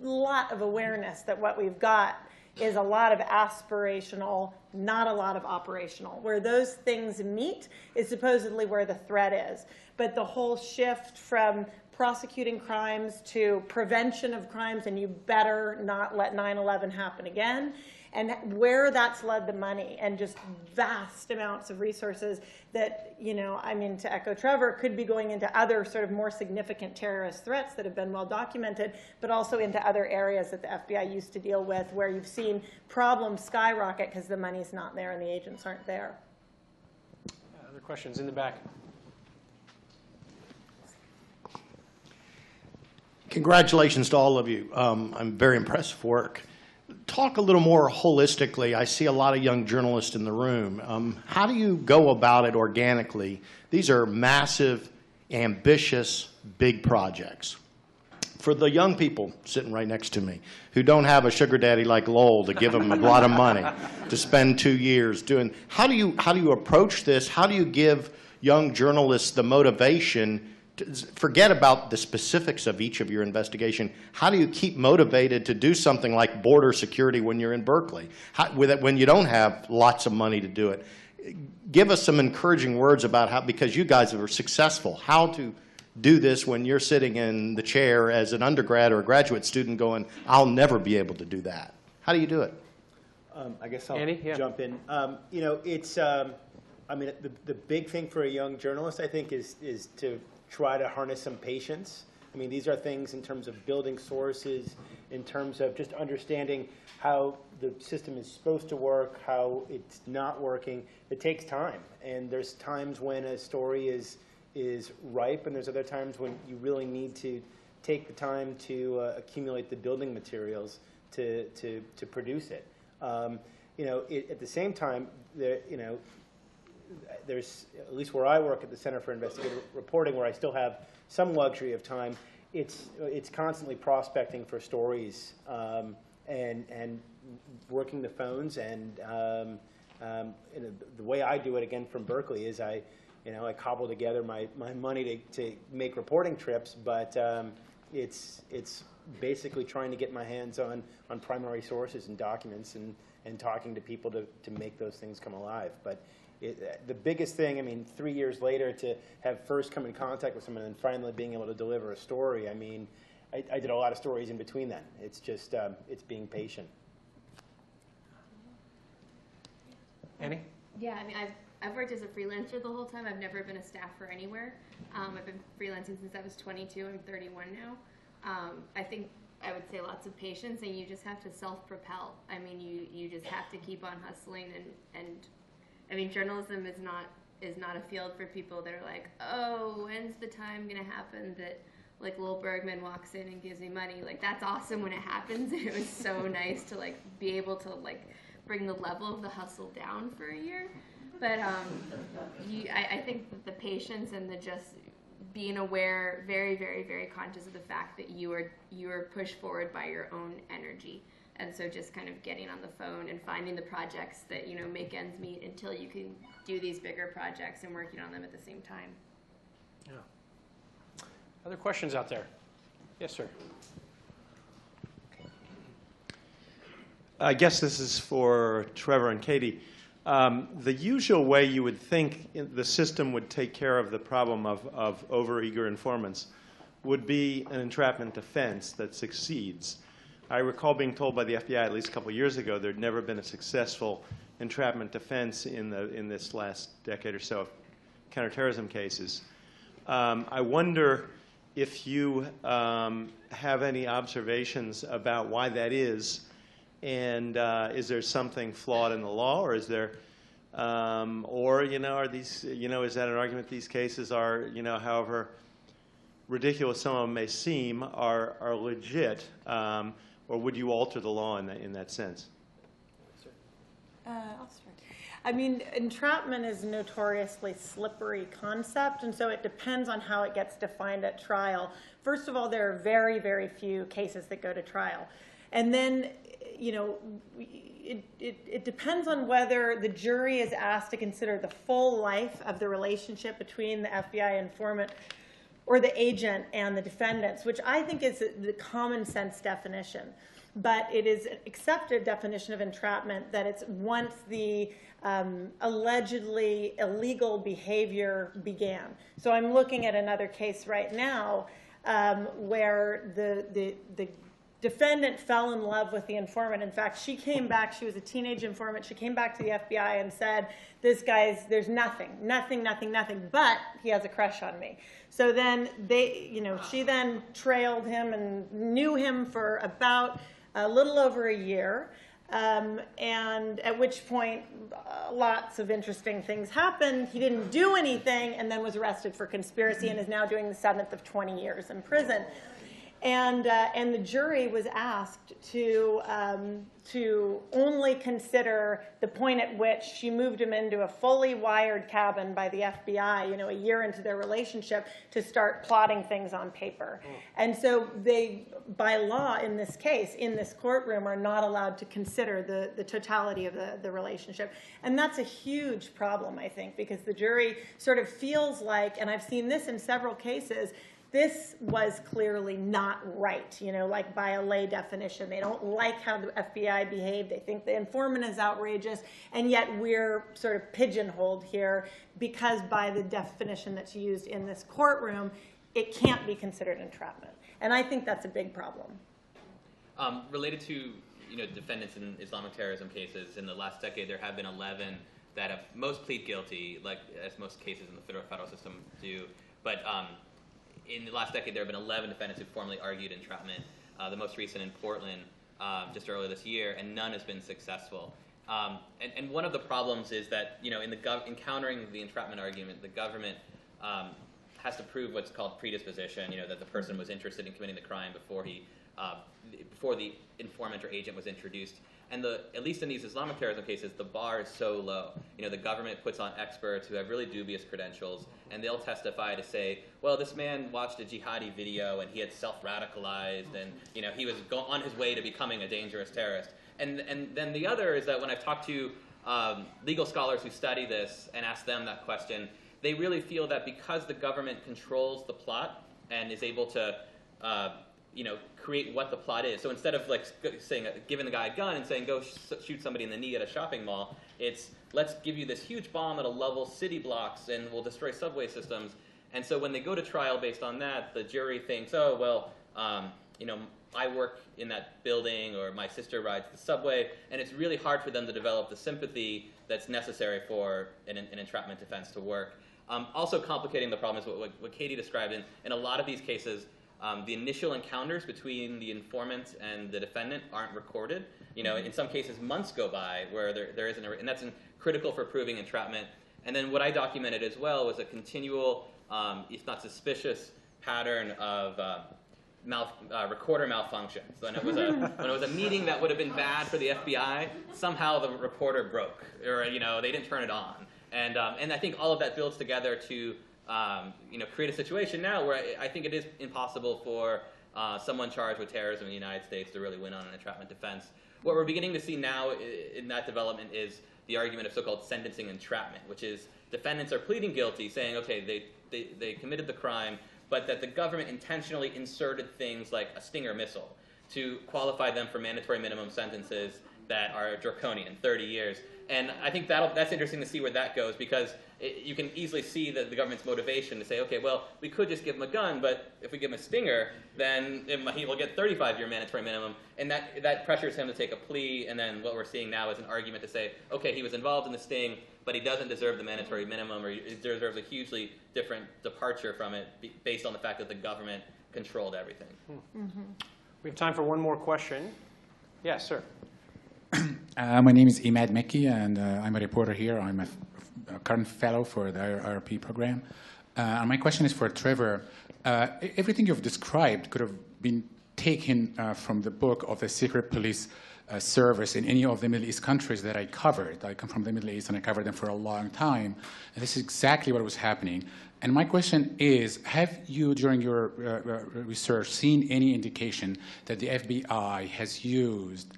lot of awareness that what we've got is a lot of aspirational, not a lot of operational. Where those things meet is supposedly where the threat is. But the whole shift from prosecuting crimes to prevention of crimes, and you better not let 9/11 happen again, and where that's led the money, and just vast amounts of resources that, to echo Trevor, could be going into other sort of more significant terrorist threats that have been well documented, but also into other areas that the FBI used to deal with, where you've seen problems skyrocket because the money's not there and the agents aren't there. Other questions in the back? Congratulations to all of you. I'm very impressive work. Talk a little more holistically. I see a lot of young journalists in the room. How do you go about it organically? These are massive, ambitious, big projects. For the young people sitting right next to me who don't have a sugar daddy like Lowell to give them a lot of money to spend 2 years doing, how do you approach this? How do you give young journalists the motivation forget about the specifics of each of your investigation. How do you keep motivated to do something like border security when you're in Berkeley, when you don't have lots of money to do it? Give us some encouraging words about how, because you guys are successful, how to do this when you're sitting in the chair as an undergrad or a graduate student going, I'll never be able to do that. How do you do it? I guess I'll Andy? Yeah. jump in. You know, it's, I mean, the big thing for a young journalist, I think, is to try to harness some patience. I mean, these are things in terms of building sources, in terms of just understanding how the system is supposed to work, how it's not working. It takes time, and there's times when a story is ripe, and there's other times when you really need to take the time to accumulate the building materials to produce it. You know, at the same time, you know, there's, at least where I work at the Center for Investigative Reporting, where I still have some luxury of time, it's constantly prospecting for stories and working the phones. And you know, the way I do it, again, from Berkeley, is I cobble together my money to make reporting trips, but it's basically trying to get my hands on primary sources and documents and talking to people to make those things come alive. But the biggest thing, I mean, 3 years later, to have first come in contact with someone and finally being able to deliver a story, I mean, I did a lot of stories in between then. It's just, it's being patient. Annie? Yeah, I mean, I've worked as a freelancer the whole time. I've never been a staffer anywhere. I've been freelancing since I was 22. I'm 31 now. I think I would say lots of patience, and you just have to self-propel. I mean, you just have to keep on hustling, and I mean, journalism is not a field for people that are like, oh, when's the time gonna happen that like Lowell Bergman walks in and gives me money? Like, that's awesome when it happens. It was so nice to like be able to like bring the level of the hustle down for a year. But I think that the patience and the just being aware, very, very, very conscious of the fact that you are pushed forward by your own energy. And so just kind of getting on the phone and finding the projects that, you know, make ends meet until you can do these bigger projects and working on them at the same time. Yeah. Other questions out there? Yes, sir. I guess this is for Trevor and Katie. The usual way you would think the system would take care of the problem of overeager informants would be an entrapment defense that succeeds. I recall being told by the FBI at least a couple of years ago there had never been a successful entrapment defense in this last decade or so of counterterrorism cases. I wonder if you have any observations about why that is, and is there something flawed in the law, or is there, or are these, is that an argument these cases are, however ridiculous some of them may seem, are legit? Or would you alter the law in that sense? I'll start. I mean, entrapment is a notoriously slippery concept, and so it depends on how it gets defined at trial. First of all, there are very, very few cases that go to trial. And then, it depends on whether the jury is asked to consider the full life of the relationship between the FBI informant or the agent and the defendants, which I think is the common sense definition. But it is an accepted definition of entrapment that it's once the allegedly illegal behavior began. So I'm looking at another case right now where the defendant fell in love with the informant. In fact, she came back, she was a teenage informant, she came back to the FBI and said, this guy's, there's nothing, but he has a crush on me. So then she then trailed him and knew him for about a little over a year, and at which point lots of interesting things happened. He didn't do anything and then was arrested for conspiracy and is now doing the 7th of 20 years in prison. And the jury was asked to only consider the point at which she moved him into a fully wired cabin by the FBI, a year into their relationship, to start plotting things on paper. And so they, by law in this case, in this courtroom, are not allowed to consider the totality of the relationship. And that's a huge problem, I think, because the jury sort of feels like, and I've seen this in several cases, this was clearly not right, like by a lay definition. They don't like how the FBI behaved. They think the informant is outrageous, and yet we're sort of pigeonholed here because by the definition that's used in this courtroom, it can't be considered entrapment. And I think that's a big problem. Related to defendants in Islamic terrorism cases, in the last decade there have been 11 that have most plead guilty, like as most cases in the federal system do. But in the last decade, there have been 11 defendants who formally argued entrapment, the most recent in Portland just earlier this year, and none has been successful. And one of the problems is that, in encountering the entrapment argument, the government has to prove what's called predisposition, that the person was interested in committing the crime before the informant or agent was introduced. And at least in these Islamic terrorism cases, the bar is so low. The government puts on experts who have really dubious credentials, and they'll testify to say, well, this man watched a jihadi video and he had self-radicalized, and he was on his way to becoming a dangerous terrorist. And then the other is that when I've talked to legal scholars who study this and ask them that question, they really feel that because the government controls the plot and is able to create what the plot is. So instead of giving the guy a gun and saying, go shoot somebody in the knee at a shopping mall, it's let's give you this huge bomb that'll level city blocks and will destroy subway systems. And so when they go to trial based on that, the jury thinks, oh, well, I work in that building, or my sister rides the subway, and it's really hard for them to develop the sympathy that's necessary for an entrapment defense to work. Also complicating the problem is what Katie described. In a lot of these cases, the initial encounters between the informant and the defendant aren't recorded. In some cases, months go by where there isn't, and that's critical for proving entrapment. And then what I documented as well was a continual, if not suspicious, pattern of recorder malfunctions. When it was a meeting that would have been bad for the FBI, somehow the recorder broke, or they didn't turn it on. And I think all of that builds together to create a situation now where I think it is impossible for someone charged with terrorism in the United States to really win on an entrapment defense. What we're beginning to see now in that development is the argument of so-called sentencing entrapment, which is defendants are pleading guilty, saying, okay, they committed the crime, but that the government intentionally inserted things like a Stinger missile to qualify them for mandatory minimum sentences that are draconian, 30 years. And I think that's interesting to see where that goes, because you can easily see the government's motivation to say, okay, well, we could just give him a gun, but if we give him a stinger, then he will get 35-year mandatory minimum, and that pressures him to take a plea. And then what we're seeing now is an argument to say, okay, he was involved in the sting, but he doesn't deserve the mandatory minimum, or he deserves a hugely different departure from it based on the fact that the government controlled everything. We have time for one more question. Yes, sir. My name is Imad Mekki, and I'm a reporter here. I'm a current fellow for the IRP program. And my question is for Trevor. Everything you've described could have been taken from the book of the secret police service in any of the Middle East countries that I covered. I come from the Middle East, and I covered them for a long time. And this is exactly what was happening. And my question is, have you, during your research, seen any indication that the FBI has used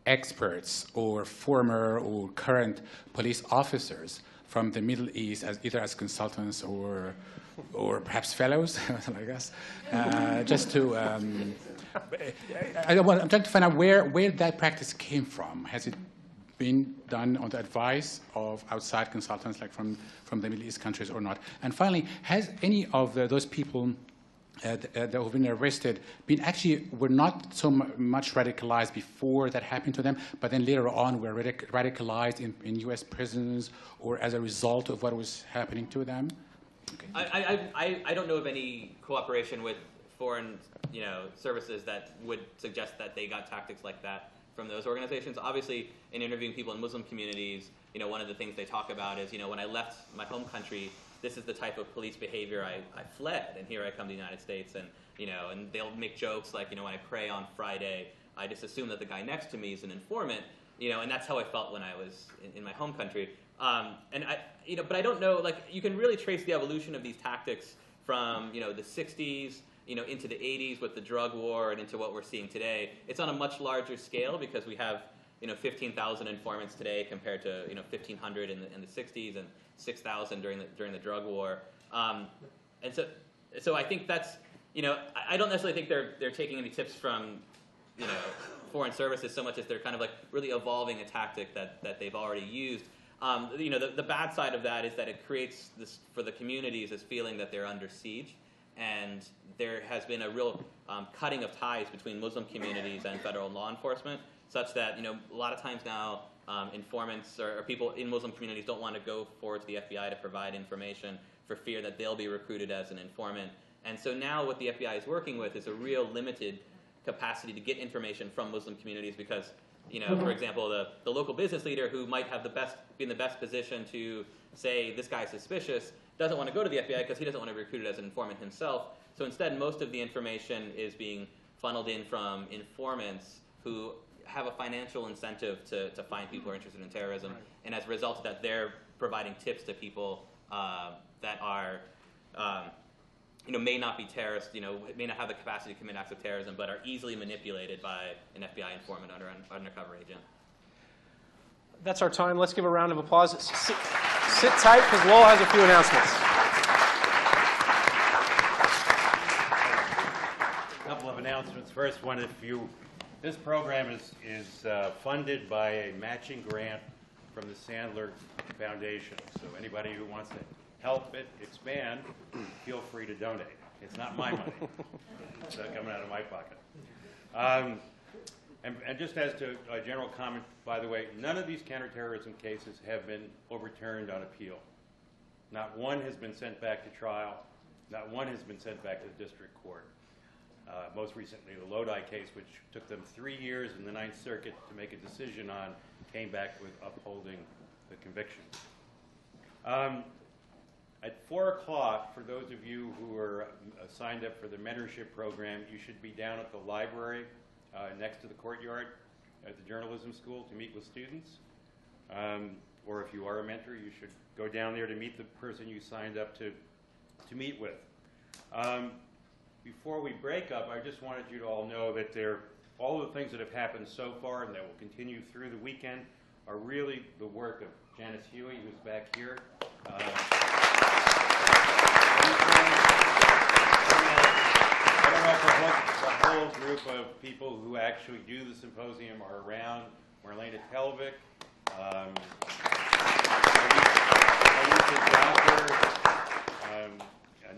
experts or former or current police officers from the Middle East as either as consultants or perhaps fellows, like us, just to I'm trying to find out where that practice came from. Has it been done on the advice of outside consultants, like from the Middle East countries, or not? And finally, has any of those people that have been arrested were not so much radicalized before that happened to them, but then later on were radicalized in U.S. prisons, or as a result of what was happening to them? Okay. I don't know of any cooperation with foreign services that would suggest that they got tactics like that from those organizations. Obviously, in interviewing people in Muslim communities, one of the things they talk about is, when I left my home country, this is the type of police behavior I fled, and here I come to the United States, and they'll make jokes like, when I pray on Friday, I just assume that the guy next to me is an informant, and that's how I felt when I was in my home country. But I don't know, you can really trace the evolution of these tactics from, the 60s, into the 80s with the drug war and into what we're seeing today. It's on a much larger scale because we have, 15,000 informants today compared to, 1,500 in the 60s and 6,000 during the drug war. And so I think that's, I don't necessarily think they're taking any tips from, foreign services so much as they're kind of really evolving a tactic that they've already used. The bad side of that is that it creates this, for the communities, this feeling that they're under siege, and there has been a real cutting of ties between Muslim communities and federal law enforcement, such that a lot of times now informants or people in Muslim communities don't want to go forward to the FBI to provide information for fear that they'll be recruited as an informant. And so now what the FBI is working with is a real limited capacity to get information from Muslim communities because, for example, the local business leader who might have be in the best position to say this guy's suspicious doesn't want to go to the FBI because he doesn't want to be recruited as an informant himself. So instead, most of the information is being funneled in from informants who have a financial incentive to find people who are interested in terrorism. Right. And as a result of that, they're providing tips to people that are, may not be terrorists, may not have the capacity to commit acts of terrorism, but are easily manipulated by an FBI informant or an undercover agent. That's our time. Let's give a round of applause. Sit tight, because Lowell has a few announcements. A couple of announcements. First one, this program is funded by a matching grant from the Sandler Foundation. So anybody who wants to help it expand, feel free to donate. It's not my money. It's not coming out of my pocket. And just as to a general comment, by the way, none of these counterterrorism cases have been overturned on appeal. Not one has been sent back to trial. Not one has been sent back to the district court. Most recently, the Lodi case, which took them 3 years in the Ninth Circuit to make a decision on, came back with upholding the conviction. At 4 o'clock, for those of you who are signed up for the mentorship program, you should be down at the library next to the courtyard at the journalism school to meet with students. Or if you are a mentor, you should go down there to meet the person you signed up to meet with. Before we break up, I just wanted you to all know that all the things that have happened so far and that will continue through the weekend are really the work of Janice Huey, who's back here. I don't know if the whole group of people who actually do the symposium are around. Marlena Telvik,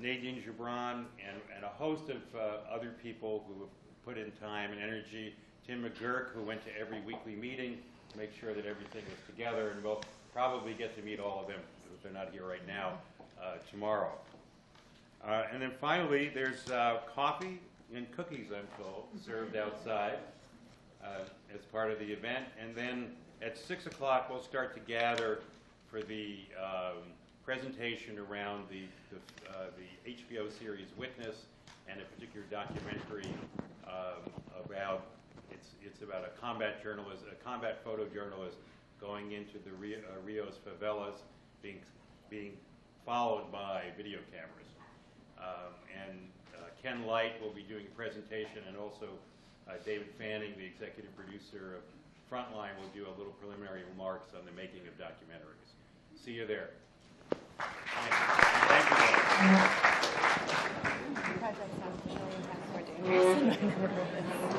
Nadine Gibran, and a host of other people who have put in time and energy. Tim McGurk, who went to every weekly meeting to make sure that everything was together, and we'll probably get to meet all of them, if they're not here right now, tomorrow. And then finally, there's coffee and cookies, I'm told, served outside as part of the event. And then at 6 o'clock, we'll start to gather for the presentation around the HBO series Witness and a particular documentary about it's about a combat photojournalist going into the Rio's favelas, being followed by video cameras. Ken Light will be doing a presentation, and also David Fanning, the executive producer of Frontline, will do a little preliminary remarks on the making of documentaries. See you there. Thank you.